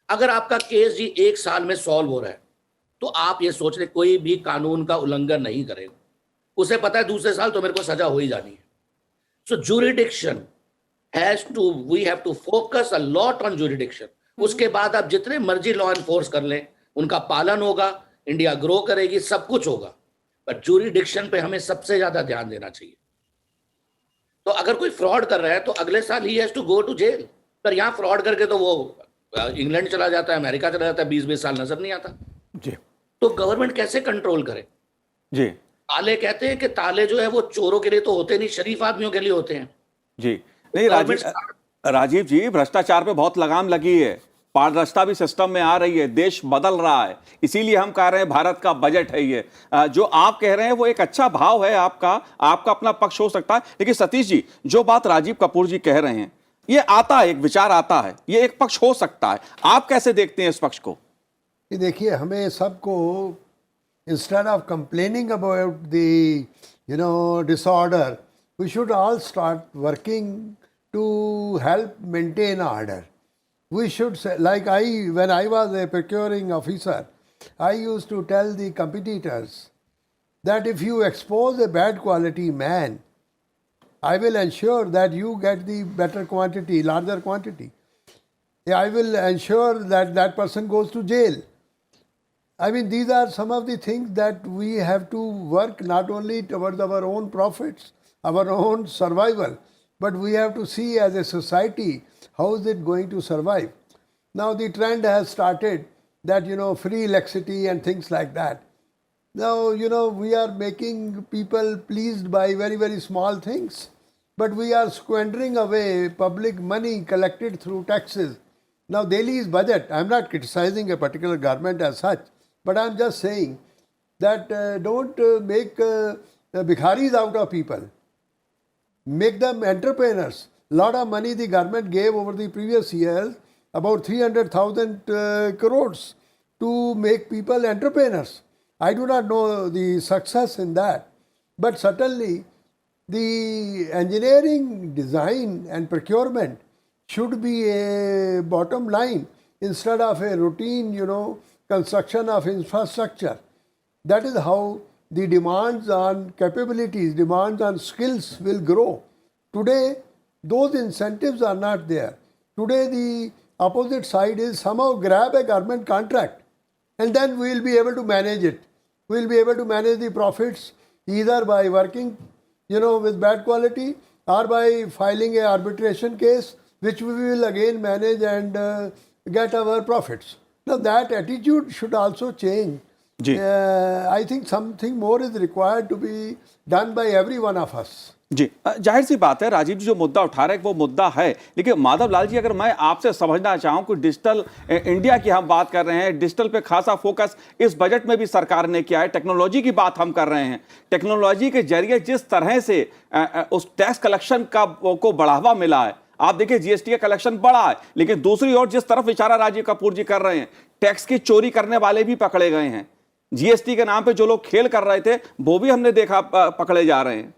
अगर आपका केस जी 1 साल में सॉल्व हो रहा है, तो आप ये सोच रहे कोई भी कानून का उल्लंघन नहीं करेगा. उसे पता है दूसरे साल तो मेरे को सजा हो ही जानी है. So jurisdiction we have to focus a lot on jurisdiction. उसके बाद आप जितने मर्जी लॉ एनफोर्स कर लें, उनका पालन होगा, इंडिया ग्रो करेगी, सब कुछ होगा. बट jurisdiction पे हमें सबसे ज्यादा ध्यान देना चाहिए. तो अगर कोई फ्रॉड कर रहा है तो अगले साल ही has to go to jail. पर यहाँ फ्रॉड करके तो वो इंग्लैंड चला जाता है, अमेरिका चला जाता है, 20-20 साल नजर नहीं आता जी. तो गवर्नमेंट कैसे कंट्रोल करे जी? ताले कहते हैं कि ताले जो है वो चोरों के लिए तो होते नहीं, शरीफ आदमियों के लिए होते हैं जी. नहीं राजीव जी, भ्रष्टाचार पे बहुत लगाम लगी है. पारदर्शिता भी सिस्टम में आ रही है, देश बदल रहा है, इसीलिए हम कह रहे हैं भारत का बजट है ये। जो आप कह रहे हैं वो एक अच्छा भाव है आपका अपना पक्ष हो सकता है। लेकिन सतीश जी, जो बात राजीव कपूर जी कह रहे हैं, ये आता है, एक विचार आता है, ये एक पक्ष हो सकता है, आप कैसे देखते हैं इस पक्ष को? ये देखिए, हमें सबको instead of complaining about the disorder, we should all start working to help maintain order. We should say, like when I was a procuring officer, I used to tell the competitors that if you expose a bad quality man, I will ensure that you get the better quantity, larger quantity. I will ensure that that person goes to jail. I mean, these are some of the things that we have to work not only towards our own profits, our own survival, but we have to see as a society how is it going to survive. Now the trend has started that, free laxity and things like that. Now, we are making people pleased by very, very small things, but we are squandering away public money collected through taxes. Now, Delhi's budget, I'm not criticizing a particular government as such, but I'm just saying that don't make bhikharis out of people. Make them entrepreneurs. Lot of money the government gave over the previous years, about 300,000 crores, to make people entrepreneurs. I do not know the success in that, but certainly the engineering, design and procurement should be a bottom line instead of a routine, construction of infrastructure. That is how the demands on capabilities, demands on skills will grow. Today, those incentives are not there. Today, the opposite side is somehow grab a government contract and then we will be able to manage it. We will be able to manage the profits either by working, with bad quality or by filing an arbitration case, which we will again manage and get our profits. Now that attitude should also change. I think something more is required to be done by every one of us. जी, जाहिर सी बात है राजीव जी जो मुद्दा उठा रहे हैं वो मुद्दा है, लेकिन माधव लाल जी अगर मैं आपसे समझना चाहूं कि डिजिटल इंडिया की हम बात कर रहे हैं, डिजिटल पे खासा फोकस इस बजट में भी सरकार ने किया है, टेक्नोलॉजी की बात हम कर रहे हैं, टेक्नोलॉजी के जरिए जिस तरह से उस टैक्स कलेक्शन को बढ़ावा मिला है, आप देखिए जीएसटी का कलेक्शन बढ़ा है, लेकिन दूसरी ओर जिस तरफ इशारा राजीव कपूर जी कर रहे हैं, टैक्स की चोरी करने वाले भी पकड़े गए हैं, जीएसटी के नाम पे जो लोग खेल कर रहे थे वो भी हमने देखा पकड़े जा रहे हैं।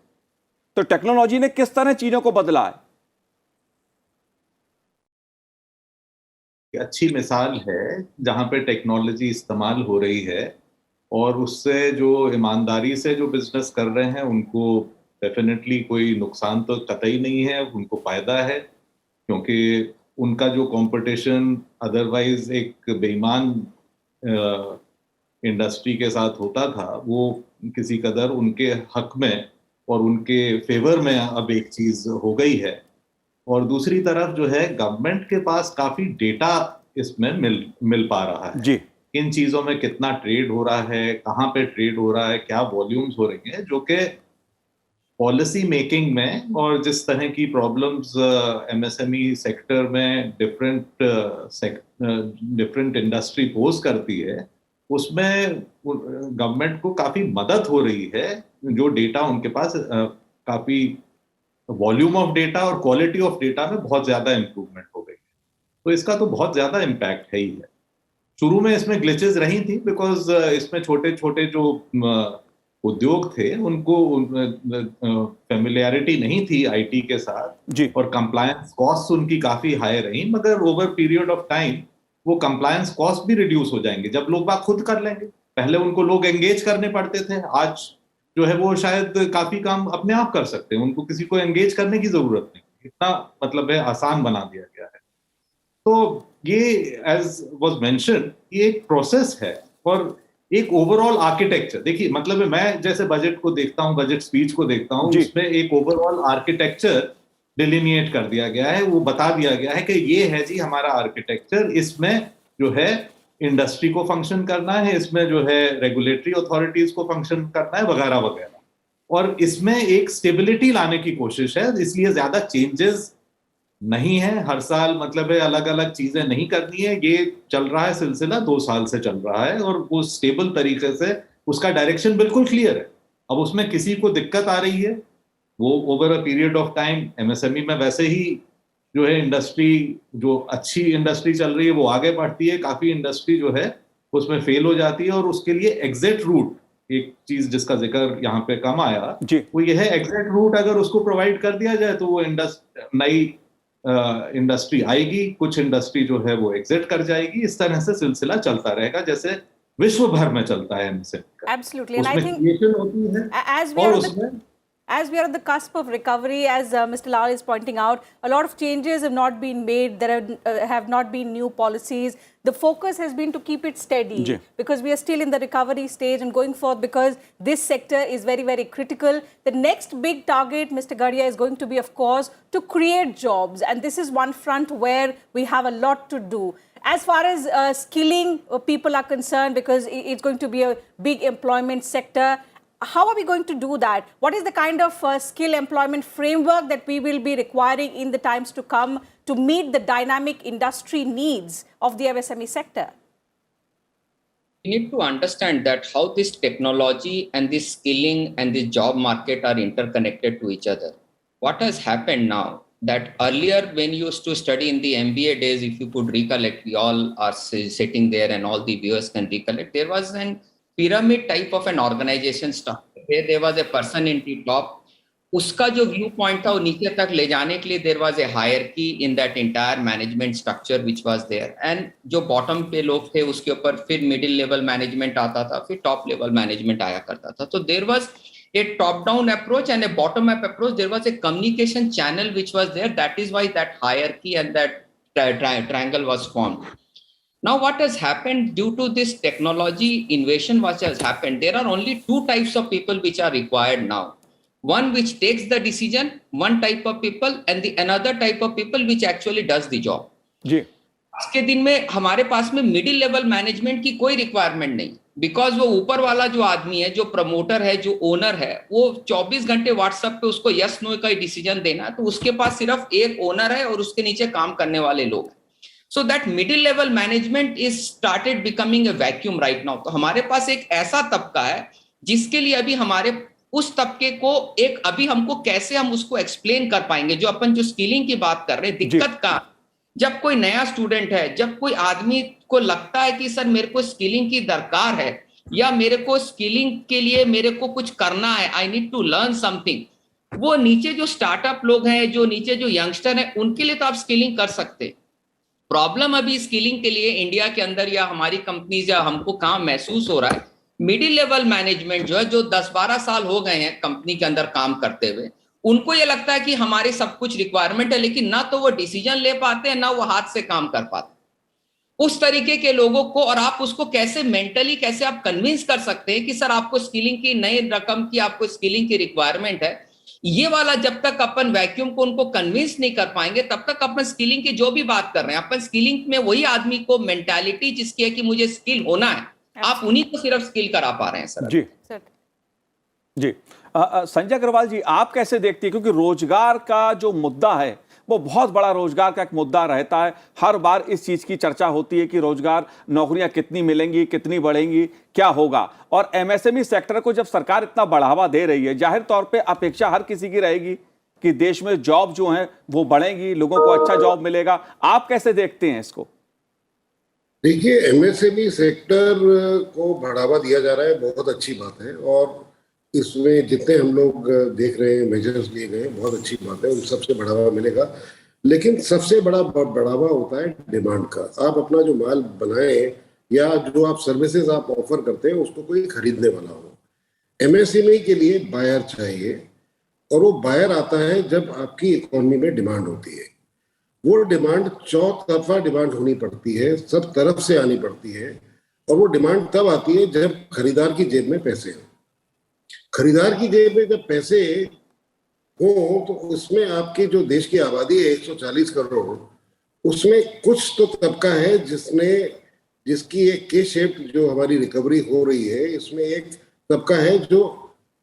तो टेक्नोलॉजी ने किस तरह चीजों को बदला है? अच्छी मिसाल है जहां पे टेक्नोलॉजी इस्तेमाल हो रही है और उससे जो ईमानदारी से जो बिजनेस कर रहे हैं उनको डेफिनेटली कोई नुकसान तो कतई नहीं है, उनको फायदा है, क्योंकि उनका जो कंपटीशन अदरवाइज एक बेईमान इंडस्ट्री के साथ होता था वो किसी कदर उनके हक में और उनके फेवर में अब एक चीज हो गई है। और दूसरी तरफ जो है गवर्नमेंट के पास काफी डेटा इसमें मिल पा रहा है जी, इन चीजों में कितना ट्रेड हो रहा है, कहाँ पे ट्रेड हो रहा है, क्या वॉल्यूम्स हो रही हैं, जो कि पॉलिसी मेकिंग में और जिस तरह की प्रॉब्लम्स एमएसएमई सेक्टर में डिफरेंट इंडस्ट्री पोज करती है, उसमें गवर्नमेंट को काफी मदद हो रही है। जो डेटा उनके पास काफी वॉल्यूम ऑफ डेटा और क्वालिटी ऑफ डेटा में बहुत ज्यादा इंप्रूवमेंट हो गई है, तो इसका तो बहुत ज्यादा इम्पैक्ट है ही है। शुरू में इसमें ग्लिचेस रही थी बिकॉज इसमें छोटे छोटे जो उद्योग थे उनको फेमिलियरिटी नहीं थी आईटी के साथ जी, और कंप्लायंस कॉस्ट उनकी काफी हाई रही, मगर ओवर पीरियड ऑफ टाइम वो कंप्लायंस कॉस्ट भी रिड्यूस हो जाएंगे जब लोग बात खुद कर लेंगे। पहले उनको लोग एंगेज करने पड़ते थे, आज जो है वो शायद काफी काम अपने आप कर सकते हैं, उनको किसी को एंगेज करने की जरूरत नहीं, इतना मतलब है आसान बना दिया गया है। तो ये एज वाज मेंशन ये एक प्रोसेस है और एक ओवरऑल आर्किटेक्चर। देखिए मतलब है मैं जैसे बजट को देखता हूँ, बजट स्पीच को देखता हूँ, उसमें एक ओवरऑल आर्किटेक्चर डिलिनिएट कर दिया गया है, वो बता दिया गया है कि ये है जी हमारा आर्किटेक्चर, इसमें जो है इंडस्ट्री को फंक्शन करना है, इसमें जो है रेगुलेटरी अथॉरिटीज को फंक्शन करना है वगैरह वगैरह, और इसमें एक स्टेबिलिटी लाने की कोशिश है, इसलिए ज्यादा चेंजेस नहीं है। हर साल मतलब है अलग अलग चीजें नहीं करनी है। ये चल रहा है सिलसिला 2 साल से चल रहा है और वो स्टेबल तरीके से उसका डायरेक्शन बिल्कुल क्लियर है। अब उसमें किसी को दिक्कत आ रही है, वो over a period of time MSME में वैसे ही जो है इंडस्ट्री, जो अच्छी इंडस्ट्री चल रही है वो आगे बढ़ती है, काफी इंडस्ट्री जो है उसमें फेल हो जाती है। और उसके लिए एग्जिट रूट, एक चीज जिसका जिक्र यहाँ पे कम आया, वो ये है एग्जिट रूट अगर उसको प्रोवाइड कर दिया जाए तो वो नई इंडस्ट्री आएगी, कुछ इंडस्ट्री जो है वो एग्जिट कर जाएगी। इस तरह से सिलसिला चलता रहेगा जैसे विश्व भर में चलता है एमएसएमई का। Absolutely, and I think creation होती है as we और are उसमें as we are at the cusp of recovery, as Mr. Lal is pointing out, a lot of changes have not been made. There have not been new policies. The focus has been to keep it steady because we are still in the recovery stage and going forth because this sector is very, very critical. The next big target, Mr. Gadia, is going to be, of course, to create jobs. And this is one front where we have a lot to do. As far as skilling people are concerned, because it's going to be a big employment sector, how are we going to do that? What is the kind of skill employment framework that we will be requiring in the times to come to meet the dynamic industry needs of the MSME sector? We need to understand that how this technology and this skilling and the job market are interconnected to each other. What has happened now, that earlier when you used to study in the MBA days, if you could recollect, we all are sitting there and all the viewers can recollect, there was an pyramid type of an organization structure where there was a person in the top. Uska jo view point tha wo niche tak le jaane ke liye there was a hierarchy in that entire management structure which was there, and jo bottom pe log the uske upar fir middle level management aata tha, fir top level management aaya karta tha. So there was a top down approach and a bottom up approach. There was a communication channel which was there. That is why that hierarchy and that triangle was formed. Now, what has happened due to this technology invasion, what has happened, there are only two types of people which are required now. One which takes the decision, one type of people, and the another type of people which actually does the job. जी. आज के दिन में हमारे पास में middle level management की कोई requirement नहीं, because वो ऊपर वाला जो आदमी है, जो प्रमोटर है, जो ओनर है, वो 24 घंटे व्हाट्सएप पे उसको यस नो का डिसीजन देना, तो उसके पास सिर्फ एक ओनर है और उसके नीचे काम करने वाले लोग। So that middle level management is started becoming a vacuum right now. तो हमारे पास एक ऐसा तबका है जिसके लिए अभी हमारे उस तबके को एक अभी हमको कैसे हम उसको एक्सप्लेन कर पाएंगे, जो अपन जो स्किलिंग की बात कर रहे हैं, दिक्कत का जब कोई नया स्टूडेंट है, जब कोई आदमी को लगता है कि सर मेरे को स्किलिंग की दरकार है या मेरे को स्किलिंग के लिए मेरे को कुछ करना है, I need to learn something, वो नीचे जो स्टार्टअप लोग हैं, जो नीचे जो यंगस्टर हैं, उनके लिए तो आप स्किलिंग कर सकते। प्रॉब्लम अभी स्किलिंग के लिए इंडिया के अंदर या हमारी कंपनीज या हमको कहाँ महसूस हो रहा है, मिडिल लेवल मैनेजमेंट जो है, जो 10-12 साल हो गए हैं कंपनी के अंदर काम करते हुए, उनको ये लगता है कि हमारे सब कुछ रिक्वायरमेंट है, लेकिन ना तो वो डिसीजन ले पाते हैं, ना वो हाथ से काम कर पाते। उस तरीके के लोगों को, और आप उसको कैसे मेंटली कैसे आप कन्विंस कर सकते हैं कि सर आपको स्किलिंग की नई रकम की आपको स्किलिंग की रिक्वायरमेंट है, ये वाला जब तक अपन वैक्यूम को उनको कन्विंस नहीं कर पाएंगे, तब तक अपन स्किलिंग की जो भी बात कर रहे हैं, अपन स्किलिंग में वही आदमी को मेंटालिटी जिसकी है कि मुझे स्किल होना है, आप उन्हीं को सिर्फ स्किल करा पा रहे हैं सर। जी जी। संजय अग्रवाल जी, आप कैसे देखती है, क्योंकि रोजगार का जो मुद्दा है वो बहुत बड़ा रोजगार का एक मुद्दा रहता है, हर बार इस चीज की चर्चा होती है कि रोजगार नौकरियां कितनी मिलेंगी, कितनी बढ़ेंगी, क्या होगा। और एमएसएमई सेक्टर को जब सरकार इतना बढ़ावा दे रही है, जाहिर तौर पे अपेक्षा हर किसी की रहेगी कि देश में जॉब जो है वो बढ़ेंगी, लोगों को अच्छा जॉब मिलेगा। आप कैसे देखते हैं इसको? देखिए, एमएसएमई सेक्टर को बढ़ावा दिया जा रहा है, बहुत अच्छी बात है, और इसमें जितने हम लोग देख रहे हैं मेजर्स लिए गए, बहुत अच्छी बात है, उन सबसे बढ़ावा मिलेगा। लेकिन सबसे बड़ा बढ़ावा होता है डिमांड का। आप अपना जो माल बनाएं या जो आप सर्विसेज आप ऑफर करते हैं, उसको कोई खरीदने वाला हो। एमएसएमई के लिए बायर चाहिए, और वो बायर आता है जब आपकी इकोनॉमी में डिमांड होती है। वो डिमांड चौतरफा डिमांड होनी पड़ती है, सब तरफ से आनी पड़ती है, और वो डिमांड तब आती है जब खरीदार की जेब में पैसे हो। खरीदार की जेब में जब पैसे हो तो उसमें आपकी जो देश की आबादी है 140 करोड़, उसमें कुछ तो तबका है जिसकी एक के शेप जो हमारी रिकवरी हो रही है, इसमें एक तबका है जो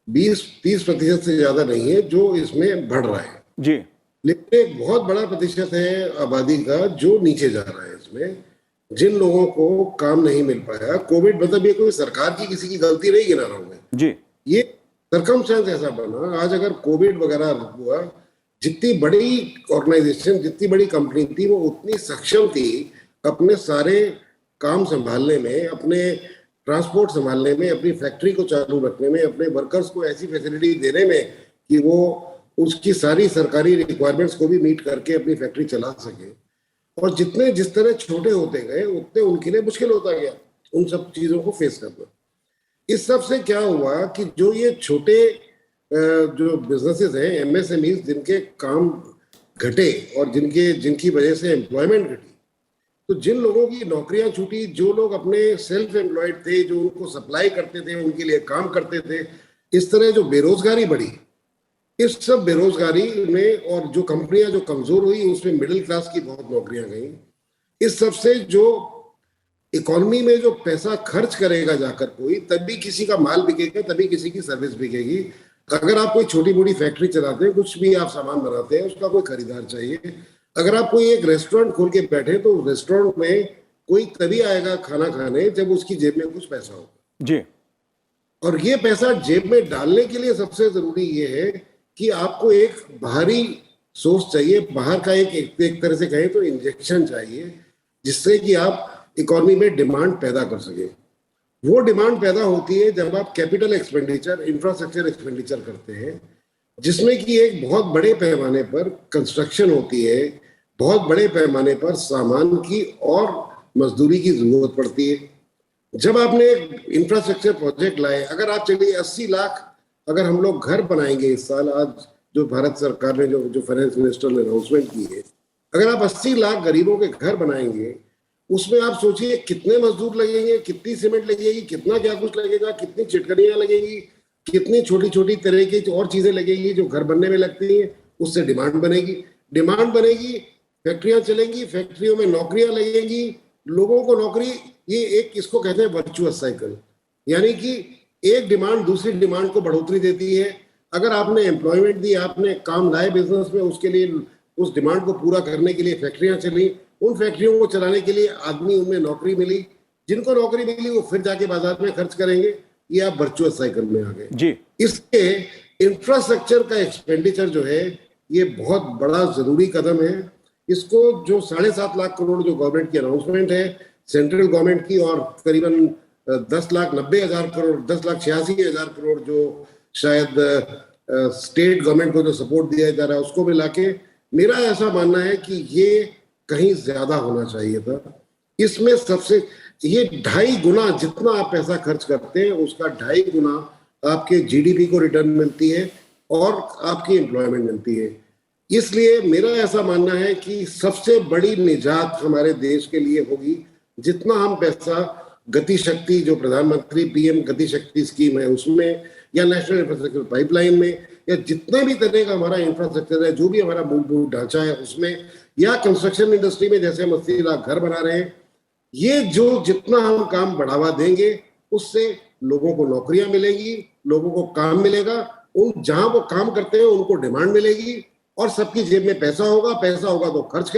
20-30% से ज्यादा नहीं है, जो इसमें बढ़ रहा है। जी। लेकिन एक बहुत बड़ा प्रतिशत है आबादी का जो नीचे जा रहा है इसमें, जिन लोगों को काम नहीं मिल पाया। कोविड मतलब ये कोई सरकार की किसी की गलती नहीं गिना रहा हूं मैं, जी ये सरकमस्टेंस ऐसा बना। आज अगर कोविड वगैरह हुआ, जितनी बड़ी ऑर्गेनाइजेशन, जितनी बड़ी कंपनी थी, वो उतनी सक्षम थी अपने सारे काम संभालने में, अपने ट्रांसपोर्ट संभालने में, अपनी फैक्ट्री को चालू रखने में, अपने वर्कर्स को ऐसी फैसिलिटी देने में कि वो उसकी सारी सरकारी रिक्वायरमेंट्स को भी मीट करके अपनी फैक्ट्री चला सके। और जितने जिस तरह छोटे होते गए उतने उनके लिए मुश्किल होता गया उन सब चीजों को फेस करना। इस सब से क्या हुआ कि जो ये छोटे जो बिजनेसेस हैं, एमएसएमईज, जिनके काम घटे और जिनकी वजह से एम्प्लॉयमेंट घटी, तो जिन लोगों की नौकरियां छूटी, जो लोग अपने सेल्फ एम्प्लॉयड थे, जो उनको सप्लाई करते थे, उनके लिए काम करते थे, इस तरह जो बेरोजगारी बढ़ी, इस सब बेरोजगारी में और जो कंपनियां जो कमजोर हुई, उसमें मिडिल क्लास की बहुत नौकरियां गई। इस सब से जो इकोनॉमी में जो पैसा खर्च करेगा जाकर कोई, तभी किसी का माल बिकेगा, तभी किसी की सर्विस बिकेगी। अगर आप कोई छोटी मोटी फैक्ट्री चलाते हैं, कुछ भी आप सामान बनाते हैं, उसका कोई खरीदार चाहिए। अगर आप कोई एक रेस्टोरेंट खोल के बैठे, तो रेस्टोरेंट में कोई तभी आएगा खाना खाने जब उसकी जेब में कुछ पैसा होगा जी। और ये पैसा जेब में डालने के लिए सबसे जरूरी ये है कि आपको एक बाहरी सोर्स चाहिए, बाहर का एक तरह से कहें तो इंजेक्शन चाहिए, जिससे कि आप इकोनॉमी में डिमांड पैदा कर सके। वो डिमांड पैदा होती है जब आप कैपिटल एक्सपेंडिचर, इंफ्रास्ट्रक्चर एक्सपेंडिचर करते हैं, जिसमें कि एक बहुत बड़े पैमाने पर कंस्ट्रक्शन होती है, बहुत बड़े पैमाने पर सामान की और मजदूरी की जरूरत पड़ती है। जब आपने इंफ्रास्ट्रक्चर प्रोजेक्ट लाए, अगर आप चलिए 80 लाख अगर हम लोग घर बनाएंगे इस साल, आज जो भारत सरकार ने जो फाइनेंस मिनिस्टर ने अनाउंसमेंट की है, अगर आप 80 लाख गरीबों के घर बनाएंगे, उसमें आप सोचिए कितने मजदूर लगेंगे, कितनी सीमेंट लगेगी, कितना क्या कुछ लगेगा, कितनी चिटकनियां लगेगी, कितनी छोटी छोटी तरह की और चीजें लगेगी जो घर बनने में लगती हैं। उससे डिमांड बनेगी, फैक्ट्रियां चलेंगी, फैक्ट्रियों में नौकरियां लगेंगी, लोगों को नौकरी, ये एक इसको कहते हैं वर्चुअस साइकिल, यानी कि एक डिमांड दूसरी डिमांड को बढ़ोतरी देती है। अगर आपने एम्प्लॉयमेंट दी, आपने काम लाए बिजनेस में, उसके लिए उस डिमांड को पूरा करने के लिए फैक्ट्रियां चली, उन फैक्ट्रियों को चलाने के लिए आदमी, उनमें नौकरी मिली, जिनको नौकरी मिली वो फिर जाके बाजार में खर्च करेंगे। ये आप वर्चुअस साइकिल में आ गए जी। इसके इंफ्रास्ट्रक्चर का एक्सपेंडिचर जो है, ये बहुत बड़ा जरूरी कदम है। इसको जो 7.5 लाख करोड़ जो गवर्नमेंट की अनाउंसमेंट है सेंट्रल गवर्नमेंट की, और करीबन 10,90,000 करोड़, 10,86,000 करोड़ जो शायद स्टेट गवर्नमेंट को जो सपोर्ट दिया जा रहा है, उसको मिला के मेरा ऐसा मानना है कि ये कहीं ज्यादा होना चाहिए था। इसमें सबसे ये 2.5 गुना जितना आप पैसा खर्च करते हैं, उसका 2.5 गुना आपके जीडीपी को रिटर्न मिलती है और आपकी एम्प्लॉयमेंट मिलती है। इसलिए मेरा ऐसा मानना है कि सबसे बड़ी निजात हमारे देश के लिए होगी जितना हम पैसा गति शक्ति, जो प्रधानमंत्री पीएम गति शक्ति स्कीम है उसमें, या नेशनल इंफ्रास्ट्रक्चर पाइपलाइन में, या जितने भी तरह का हमारा इंफ्रास्ट्रक्चर है, जो भी हमारा मूलभूत ढांचा है उसमें, या कंस्ट्रक्शन इंडस्ट्री में जैसे हम 80 लाख घर बना रहे हैं, ये जो जितना हम काम बढ़ावा देंगे, उससे लोगों को नौकरियां मिलेगी, लोगों को काम मिलेगा, उन जहां वो काम करते हैं उनको डिमांड मिलेगी और सबकी जेब में पैसा होगा तो खर्च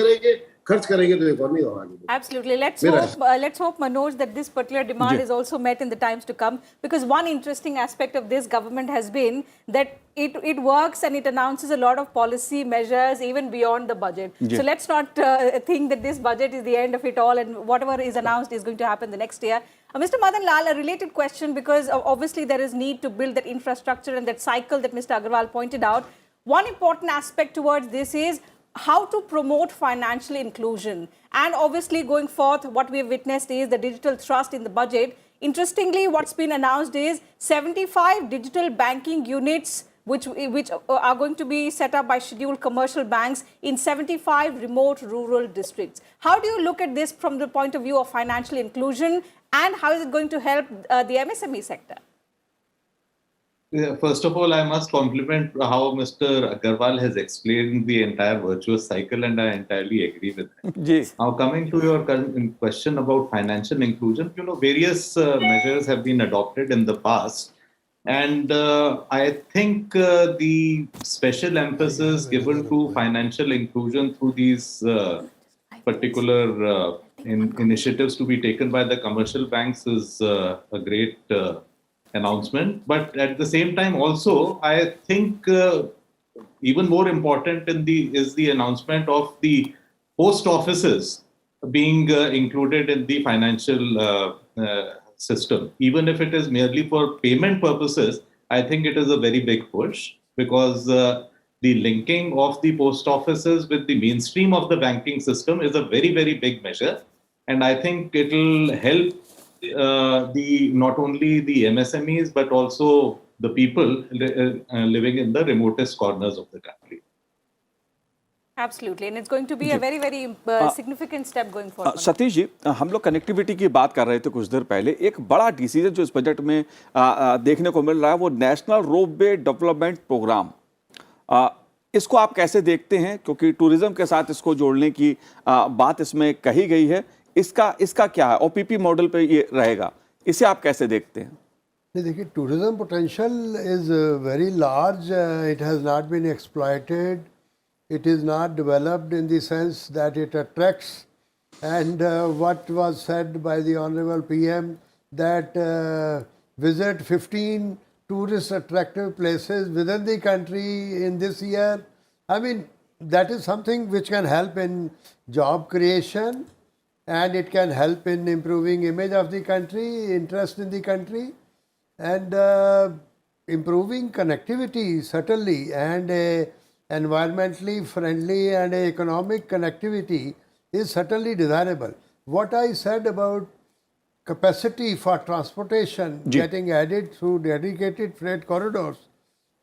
करेंगे तो इकोनॉमी और आगे बढ़ेगी। Absolutely. Let's hope, Manoj, that this particular demand is also met in the times to come. Because one interesting aspect of this government has been that it works and it announces a lot of policy measures even beyond the budget. So let's not think that this budget is the end of it all and whatever is announced is going to happen the next year. Mr. Madan Lal, a related question, because obviously there is need to build that infrastructure and that cycle that Mr. Agarwal pointed out. One important aspect towards this is how to promote financial inclusion. And obviously going forth, what we have witnessed is the digital trust in the budget. Interestingly, what's been announced is 75 digital banking units which are going to be set up by scheduled commercial banks in 75 remote rural districts. How do you look at this from the point of view of financial inclusion, and how is it going to help the MSME sector? Yeah, first of all, I must compliment how Mr. Agarwal has explained the entire virtuous cycle, and I entirely agree with him. Now, coming to your question about financial inclusion, various measures have been adopted in the past And I think the special emphasis given to financial inclusion through these particular initiatives to be taken by the commercial banks is a great announcement. But at the same time, also, I think even more important is the announcement of the post offices being included in the financial system. Even if it is merely for payment purposes, I think it is a very big push because the linking of the post offices with the mainstream of the banking system is a very, very big measure. And I think it will help the not only the MSMEs but also the people living in the remotest corners of the country. Absolutely, and it's going to be a very, very significant step going forward. Satish ji, हम लोग connectivity की बात कर रहे थे कुछ देर पहले। एक बड़ा डिसीजन जो इस बजट में देखने को मिल रहा है वो नेशनल रोपवे डेवलपमेंट प्रोग्राम। इसको आप कैसे देखते हैं, क्योंकि टूरिज्म के साथ इसको जोड़ने की बात इसमें कही गई है, इसका क्या है? ओपीपी मॉडल पे ये रहेगा, इसे आप कैसे देखते हैं? देखिए, tourism potential is very large, it has not been exploited, it is not developed in the sense that it attracts, and what was said by the Honorable PM that visit 15 tourist attractive places within the country in this year. I mean, that is something which can help in job creation, and it can help in improving image of the country, interest in the country, and improving connectivity certainly, and environmentally friendly and economic connectivity is certainly desirable. What I said about capacity for transportation getting added through dedicated freight corridors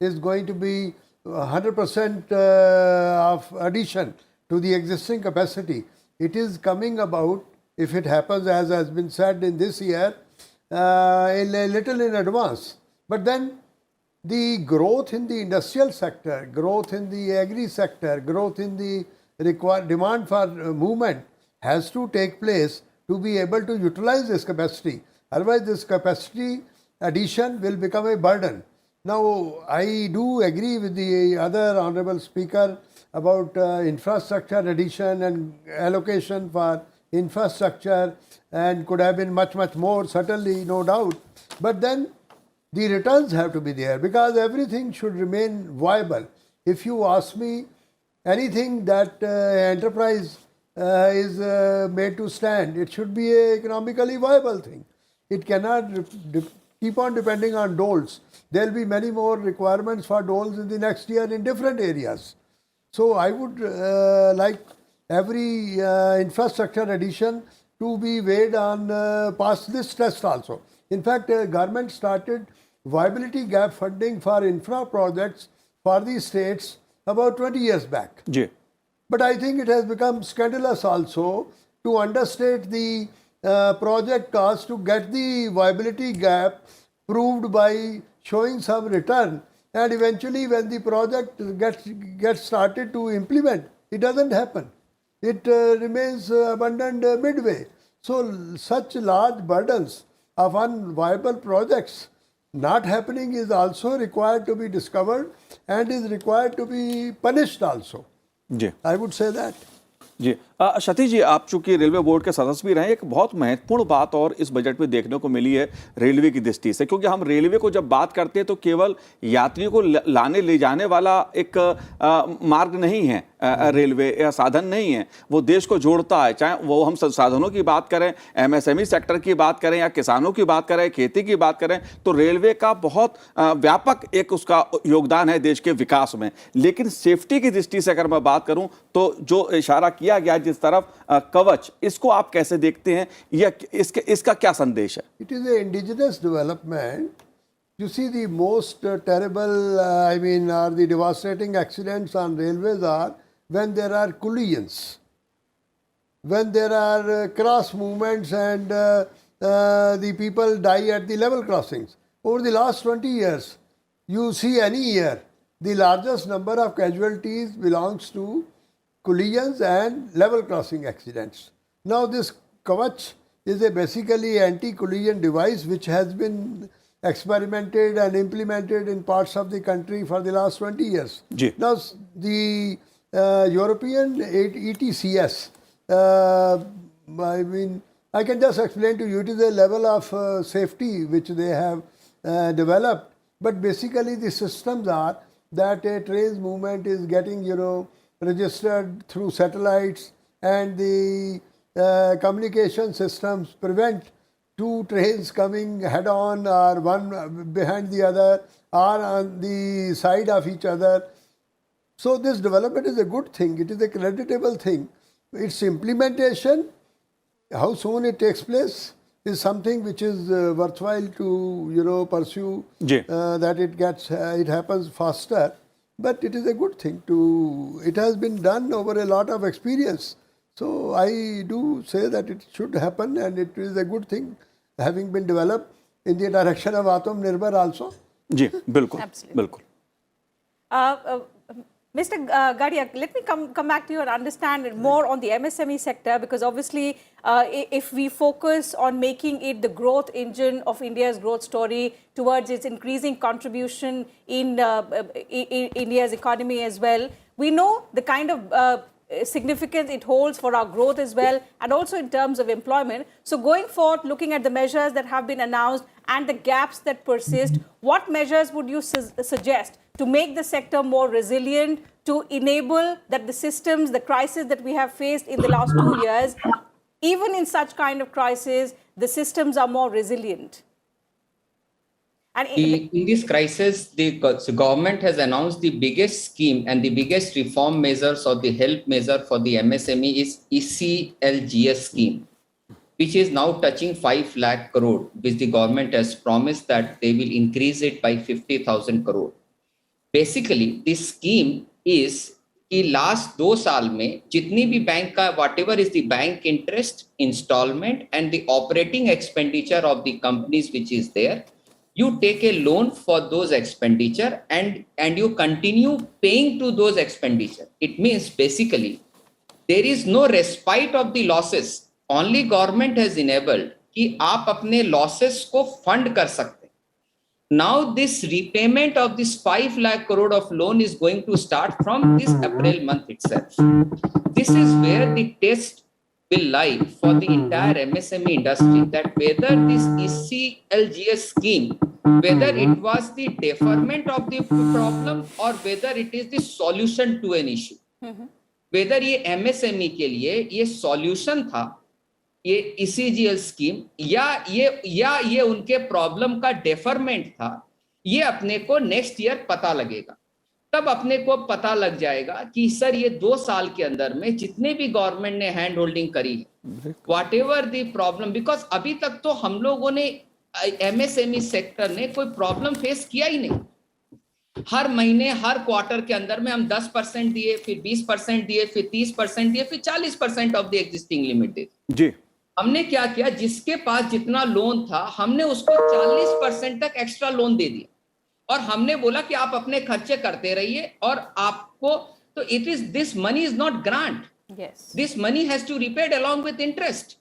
is going to be 100% of addition to the existing capacity. It is coming about, if it happens as has been said in this year, a little in advance. But then the growth in the industrial sector, growth in the agri sector, growth in the demand for movement has to take place to be able to utilize this capacity. Otherwise, this capacity addition will become a burden. Now, I do agree with the other honorable speaker about infrastructure addition and allocation for infrastructure, and could have been much, much more, certainly, no doubt. But then the returns have to be there, because everything should remain viable. If you ask me, anything that enterprise is made to stand, it should be an economically viable thing. It cannot keep on depending on doles. There will be many more requirements for doles in the next year in different areas. So I would like every infrastructure addition to be weighed on past this test also. In fact, government started viability gap funding for infra projects for the states about 20 years back. जी. But I think it has become scandalous also to understate the project cost to get the viability gap proved by showing some return, and eventually when the project gets started to implement, it doesn't happen. It remains abandoned midway. So such large burdens of unviable projects not happening is also required to be discovered and is required to be punished also. जी. I would say that. जी, सतीश जी, आप चूंकि railway board के सदस्य भी रहे, एक बहुत महत्वपूर्ण बात और इस बजट में देखने को मिली है रेलवे की दृष्टि से, क्योंकि हम रेलवे को जब बात करते हैं तो केवल यात्रियों को लाने ले जाने वाला एक मार्ग नहीं है, रेलवे या साधन नहीं है, वो देश को जोड़ता है। चाहे वो हम संसाधनों की बात करें, एमएसएमई सेक्टर की बात करें या किसानों की बात करें, खेती की बात करें, तो रेलवे का बहुत व्यापक एक उसका योगदान है देश के विकास में। लेकिन सेफ्टी की दृष्टि से अगर मैं बात करूं तो जो इशारा किया गया जिस तरफ कवच, इसको आप कैसे देखते हैं या इसका क्या संदेश है? It is a indigenous development. You see, the most terrible, or the devastating accidents on railways are when there are collisions, when there are cross movements and the people die at the level crossings. Over the last 20 years, you see any year, the largest number of casualties belongs to collisions and level crossing accidents. Now this Kavach is a basically anti-collision device which has been experimented and implemented in parts of the country for the last 20 years. Ji. Now, the European ETCS, I mean, I can just explain to you, it is a level of safety which they have developed. But basically, the systems are that a train's movement is getting, registered through satellites, and the communication systems prevent two trains coming head on or one behind the other or on the side of each other. So this development is a good thing. It is a creditable thing. Its implementation, how soon it takes place, is something which is worthwhile to pursue. Ji. That it happens faster. But it is a good thing it has been done over a lot of experience. So I do say that it should happen, and it is a good thing having been developed in the direction of Atmanirbhar also. जी बिल्कुल Absolutely. बिल्कुल Mr. Gadia, let me come back to you and understand more on the MSME sector, because obviously if we focus on making it the growth engine of India's growth story towards its increasing contribution in India's economy as well, we know the kind of significance it holds for our growth as well, and also in terms of employment. So going forward, looking at the measures that have been announced and the gaps that persist, what measures would you suggest to make the sector more resilient, to enable that the systems, the crisis that we have faced in the last 2 years, even in such kind of crisis, the systems are more resilient? And In this crisis, the government has announced the biggest scheme and the biggest reform measures or the help measure for the MSME is ECLGS scheme, which is now touching 5 lakh crore, which the government has promised that they will increase it by 50,000 crore. Basically, this scheme is कि last 2 साल में जितनी भी bank का whatever is the bank interest, installment and the operating expenditure of the companies which is there, you take a loan for those expenditure and you continue paying to those expenditure. It means basically there is no respite of the losses. Only government has enabled कि आप अपने losses को fund कर सकते. Now this repayment of this 5 lakh crore of loan is going to start from this April month itself. This is where the test will lie for the entire MSME industry, that whether this ECLGS scheme, whether it was the deferment of the problem or whether it is the solution to an issue. Whether ये MSME के लिए ये solution था, ये ECLGS scheme या ये उनके problem का डेफरमेंट था, ये अपने को नेक्स्ट ईयर पता लगेगा. तब अपने को पता लग जाएगा कि सर ये 2 साल के अंदर में जितने भी गवर्नमेंट ने हैंड होल्डिंग करी है, what ever the problem, because अभी तक तो हम लोगों ने MSME सेक्टर ने कोई प्रॉब्लम फेस किया ही नहीं. हर महीने हर क्वार्टर के अंदर में हम 10% दिए, फिर 20% दिए, फिर 30% दिए, फिर 40% ऑफ द एग्जिस्टिंग लिमिट दिए. जी हमने क्या किया, जिसके पास जितना लोन था हमने उसको 40% तक एक्स्ट्रा लोन दे दिया और हमने बोला कि आप अपने खर्चे करते रहिए और आपको तो it is this money is not grant, this money has to repaid along with interest.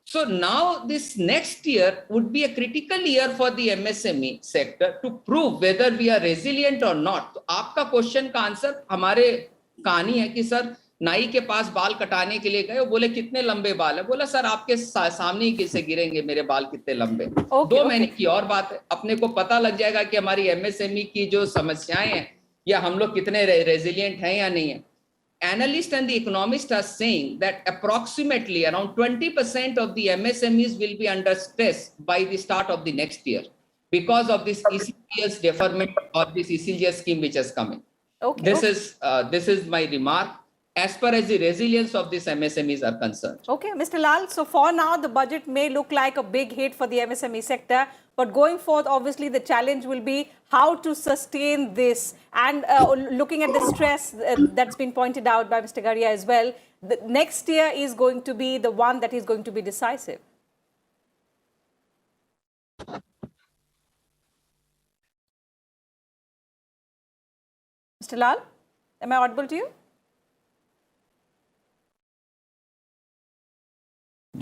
So now this next year would be a critical year for the MSME sector to prove whether we are resilient or not. तो आपका question का answer हमारे कहानी है कि sir नाई के पास बाल कटाने के लिए गए, बोले कितने लंबे बाल है, बोला सर आपके सामने ही किसे गिरेंगे मेरे बाल कितने लंबे. 2 महीने की और बात है, अपने को पता लग जाएगा कि हमारी MSME की जो समस्याएं हैं या हम लोग कितने रेजिलिएंट हैं या नहीं है. Analysts and the economists are saying that approximately around 20% of the MSMEs will be under stress by the start of the next year because of this ECLGS deferment or this ECLGS scheme which has come in. This is my remark as far as the resilience of these MSMEs are concerned. Okay, Mr. Lal, so for now the budget may look like a big hit for the MSME sector, but going forth obviously the challenge will be how to sustain this, and looking at the stress that's been pointed out by Mr. Gadia as well, the next year is going to be the one that is going to be decisive. Mr. Lal, am I audible to you?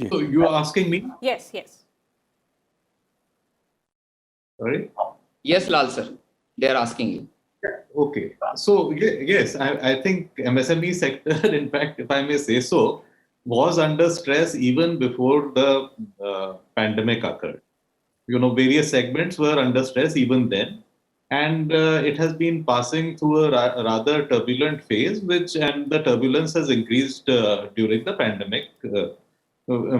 So you are asking me? Yes, yes. Sorry? Yes, Lal sir, they are asking you. Okay. So, yes, I think MSME sector, in fact, if I may say so, was under stress even before the pandemic occurred. Various segments were under stress even then. And it has been passing through a rather turbulent phase, and the turbulence has increased during the pandemic,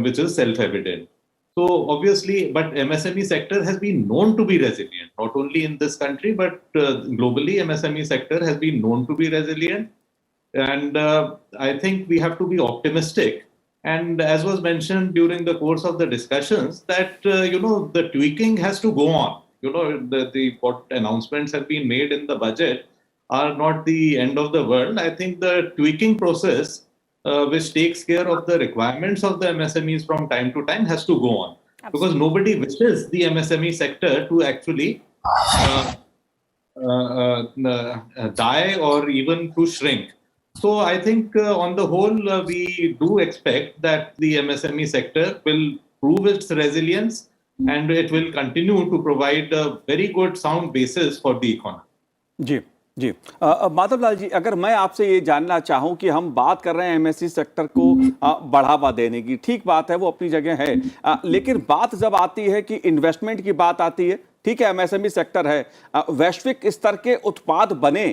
which is self-evident. So obviously, but MSME sector has been known to be resilient, not only in this country, but globally, MSME sector has been known to be resilient. And I think we have to be optimistic. And as was mentioned during the course of the discussions, that, the tweaking has to go on. What announcements have been made in the budget are not the end of the world. I think the tweaking process, which takes care of the requirements of the MSMEs from time to time, has to go on. Absolutely. Because nobody wishes the MSME sector to actually die or even to shrink. So I think on the whole, we do expect that the MSME sector will prove its resilience, and it will continue to provide a very good sound basis for the economy. जी जी माधवलाल जी, अगर मैं आपसे ये जानना चाहूं कि हम बात कर रहे हैं एमएसई सेक्टर को बढ़ावा देने की, ठीक बात है, वो अपनी जगह है, लेकिन बात जब आती है कि इन्वेस्टमेंट की बात आती है, ठीक है, एमएसएमई सेक्टर है, वैश्विक स्तर के उत्पाद बने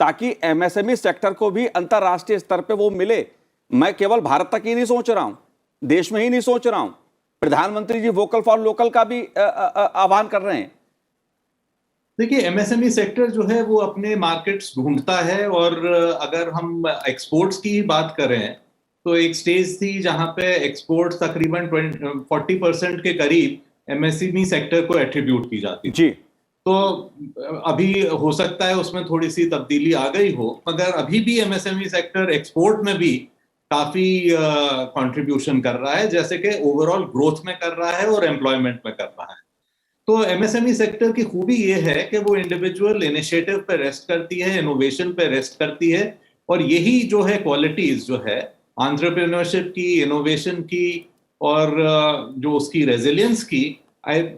ताकि एमएसएमई सेक्टर को भी अंतर्राष्ट्रीय स्तर पे वो मिले। मैं केवल भारत तक ही नहीं सोच रहा हूं, देश में ही नहीं सोच रहा हूं, प्रधानमंत्री जी वोकल फॉर लोकल का भी आह्वान कर रहे हैं। देखिए, एमएसएमई सेक्टर जो है वो अपने मार्केट्स ढूंढता है, और अगर हम एक्सपोर्ट्स की बात करें तो एक स्टेज थी जहां पे एक्सपोर्ट्स तकरीबन 40% के करीब एमएसएमई सेक्टर को एट्रीब्यूट की जाती थी। जी, तो अभी हो सकता है उसमें थोड़ी सी तब्दीली आ गई हो, मगर अभी भी एमएसएमई सेक्टर एक्सपोर्ट में भी काफी कंट्रीब्यूशन कर रहा है, जैसे कि ओवरऑल ग्रोथ में कर रहा है और एम्प्लॉयमेंट में कर रहा है। तो एमएसएमई सेक्टर की खूबी ये है कि वो इंडिविजुअल इनिशिएटिव पे रेस्ट करती है, इनोवेशन पे रेस्ट करती है, और यही जो है क्वालिटीज जो है एंटरप्रेन्योरशिप की, इनोवेशन की और जो उसकी रेजिलियंस की,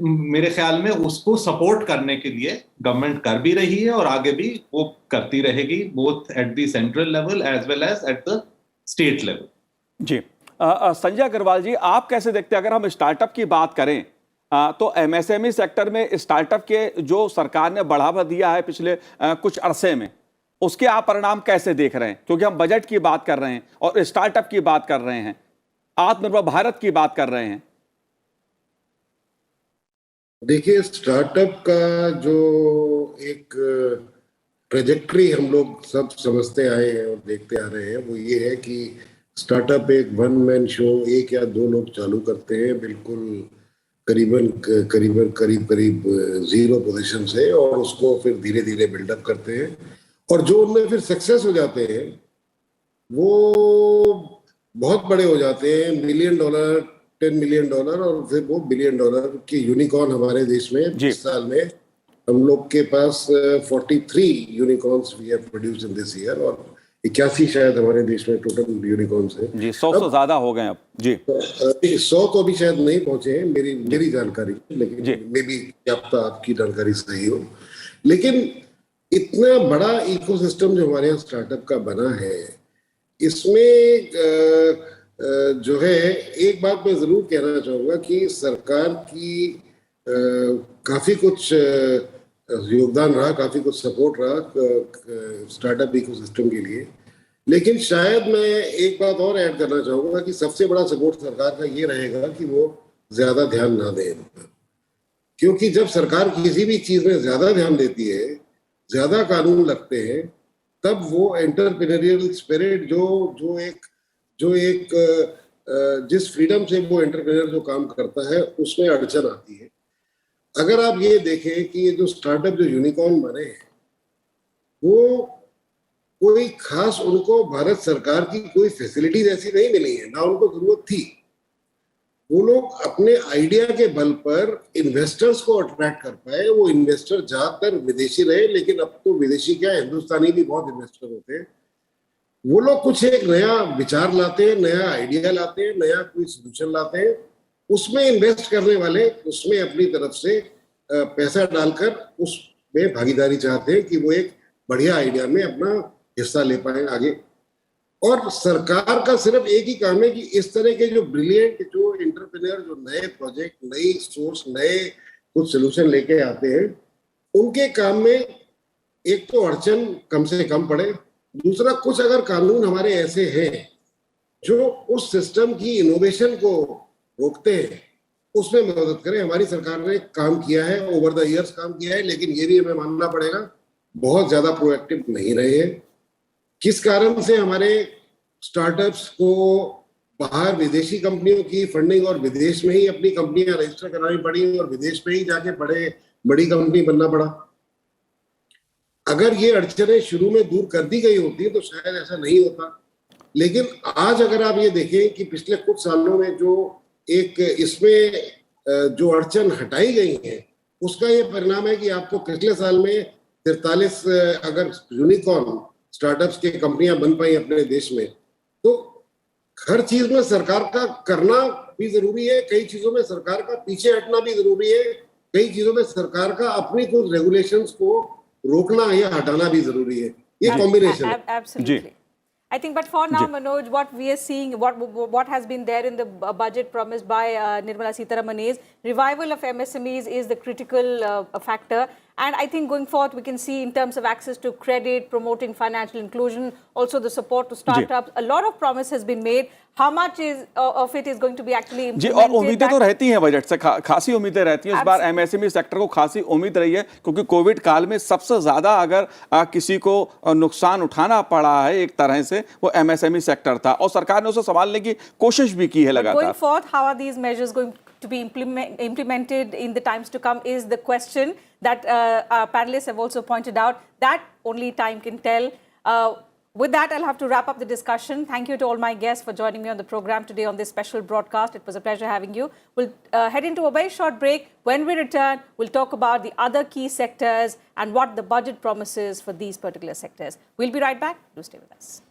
मेरे ख्याल में उसको सपोर्ट करने के लिए गवर्नमेंट कर भी रही है और आगे भी वो करती रहेगी, both at the central level as well as at the state level. जी, संजय अग्रवाल जी, आप कैसे देखते हैं, अगर हम स्टार्टअप की बात करें तो एमएसएमई सेक्टर में स्टार्टअप के जो सरकार ने बढ़ावा दिया है पिछले कुछ अरसे में, उसके आप परिणाम कैसे देख रहे हैं? क्योंकि हम बजट की बात कर रहे हैं और स्टार्टअप की बात कर रहे हैं, आत्मनिर्भर भारत की बात कर रहे हैं। देखिए, स्टार्टअप का जो एक ट्रेजेक्ट्री हम लोग सब समझते आए हैं और देखते आ रहे हैं, वो ये है कि स्टार्टअप एक वन मैन शो, एक या दो लोग चालू करते हैं, बिल्कुल करीब जीरो पोजीशन से, और उसको फिर धीरे धीरे बिल्डअप करते हैं, और जो उनमें फिर सक्सेस हो जाते हैं वो बहुत बड़े हो जाते हैं, $1 मिलियन, $10 मिलियन, और फिर वो $1 बिलियन के यूनिकॉर्न हमारे देश में इस साल में हम लोग के पास 43 unicorns we have produced in this year, और 81 शायद हमारे देश में टोटल यूनिकॉर्न्स हैं। जी, 100 से ज्यादा हो गए अब। जी, 100 को भी शायद नहीं पहुंचे हैं, मेरी जानकारी, लेकिन मे बी आपकी जानकारी सही हो। लेकिन इतना बड़ा इकोसिस्टम जो हमारे यहाँ स्टार्टअप का बना है, इसमें जो है, एक बात मैं जरूर कहना चाहूंगा कि सरकार की काफी कुछ योगदान रहा, काफी कुछ सपोर्ट रहा स्टार्टअप इकोसिस्टम के लिए, लेकिन शायद मैं एक बात और ऐड करना चाहूंगा कि सबसे बड़ा सपोर्ट सरकार का ये रहेगा कि वो ज्यादा ध्यान ना दे, क्योंकि जब सरकार किसी भी चीज में ज्यादा ध्यान देती है, ज्यादा कानून लगते हैं, तब वो एंटरप्रेन्योरियल स्पिरिट जो एक जिस फ्रीडम से वो एंटरप्रेन्योर जो काम करता है, उसमें अड़चन आती है। अगर आप ये देखें कि ये जो स्टार्टअप जो यूनिकॉर्न बने हैं, वो कोई खास उनको भारत सरकार की कोई फैसिलिटीज ऐसी नहीं मिली है, ना उनको जरूरत थी। वो लोग अपने आइडिया के बल पर इन्वेस्टर्स को अट्रैक्ट कर पाए। वो इन्वेस्टर ज्यादातर विदेशी रहे, लेकिन अब तो विदेशी क्या, हिंदुस्तानी भी बहुत इन्वेस्टर होते हैं। वो लोग कुछ एक नया विचार लाते हैं, नया आइडिया लाते हैं, नया कोई सोल्यूशन लाते हैं, उसमें इन्वेस्ट करने वाले उसमें अपनी तरफ से पैसा डालकर उसमें भागीदारी चाहते हैं कि वो एक बढ़िया आइडिया में अपना हिस्सा ले पाए आगे। और सरकार का सिर्फ एक ही काम है कि इस तरह के जो ब्रिलियंट जो एंटरप्रेन्योर जो नए प्रोजेक्ट, नई सोर्स, नए कुछ सोल्यूशन लेके आते हैं, उनके काम में एक तो अड़चन कम से कम पड़े, दूसरा कुछ अगर कानून हमारे ऐसे हैं जो उस सिस्टम की इनोवेशन को रोकते हैं, उसमें मदद करें। हमारी सरकार ने काम किया है, ओवर द ईयर्स काम किया है, लेकिन ये भी हमें मानना पड़ेगा बहुत ज्यादा प्रोएक्टिव नहीं रहे हैं। किस कारण से हमारे स्टार्टअप्स को बाहर विदेशी कंपनियों की फंडिंग और विदेश में ही अपनी कंपनियां रजिस्टर करानी पड़ी और विदेश में ही जाके बड़ी कंपनी बनना पड़ा। अगर ये अड़चनें शुरू में दूर कर दी गई होती तो शायद ऐसा नहीं होता। लेकिन आज अगर आप ये देखें कि पिछले कुछ सालों में जो एक इसमें जो अड़चन हटाई गई है, उसका ये परिणाम है कि आपको पिछले साल में 43 अगर यूनिकॉर्न स्टार्टअप्स की कंपनियां बन पाई अपने देश में, तो हर चीज में सरकार का करना भी जरूरी है, कई चीजों में सरकार का पीछे हटना भी जरूरी है, कई चीजों में सरकार का अपनी कुछ रेगुलेशंस को रोकना या हटाना भी जरूरी है। ये कॉम्बिनेशन है। Absolutely. I think, but for now, Manoj, what we are seeing, what has been there in the budget promised by Nirmala Sitharaman is revival of MSMEs is the critical factor. And I think going forward, we can see in terms of access to credit, promoting financial inclusion, also the support to startups. A lot of promise has been made. How much of it is going to be actually ji, implemented? और उम्मीदें तो रहती हैं budget से, खासी उम्मीदें रहती हैं। इस बार एमएसएमई सेक्टर को खासी उम्मीद रही है, क्योंकि कोविड काल में सबसे ज्यादा अगर किसी को नुकसान उठाना पड़ा है एक तरह से, वो एमएसएमई सेक्टर था, और सरकार ने उसे संभालने की कोशिश भी की है लगातार। Going forward, how are these measures going to be implemented in the times to come is the question that our panelists have also pointed out. That only time can tell. With that, I'll have to wrap up the discussion. Thank you to all my guests for joining me on the program today on this special broadcast. It was a pleasure having you. We'll head into a very short break. When we return, we'll talk about the other key sectors and what the budget promises for these particular sectors. We'll be right back. Do stay with us.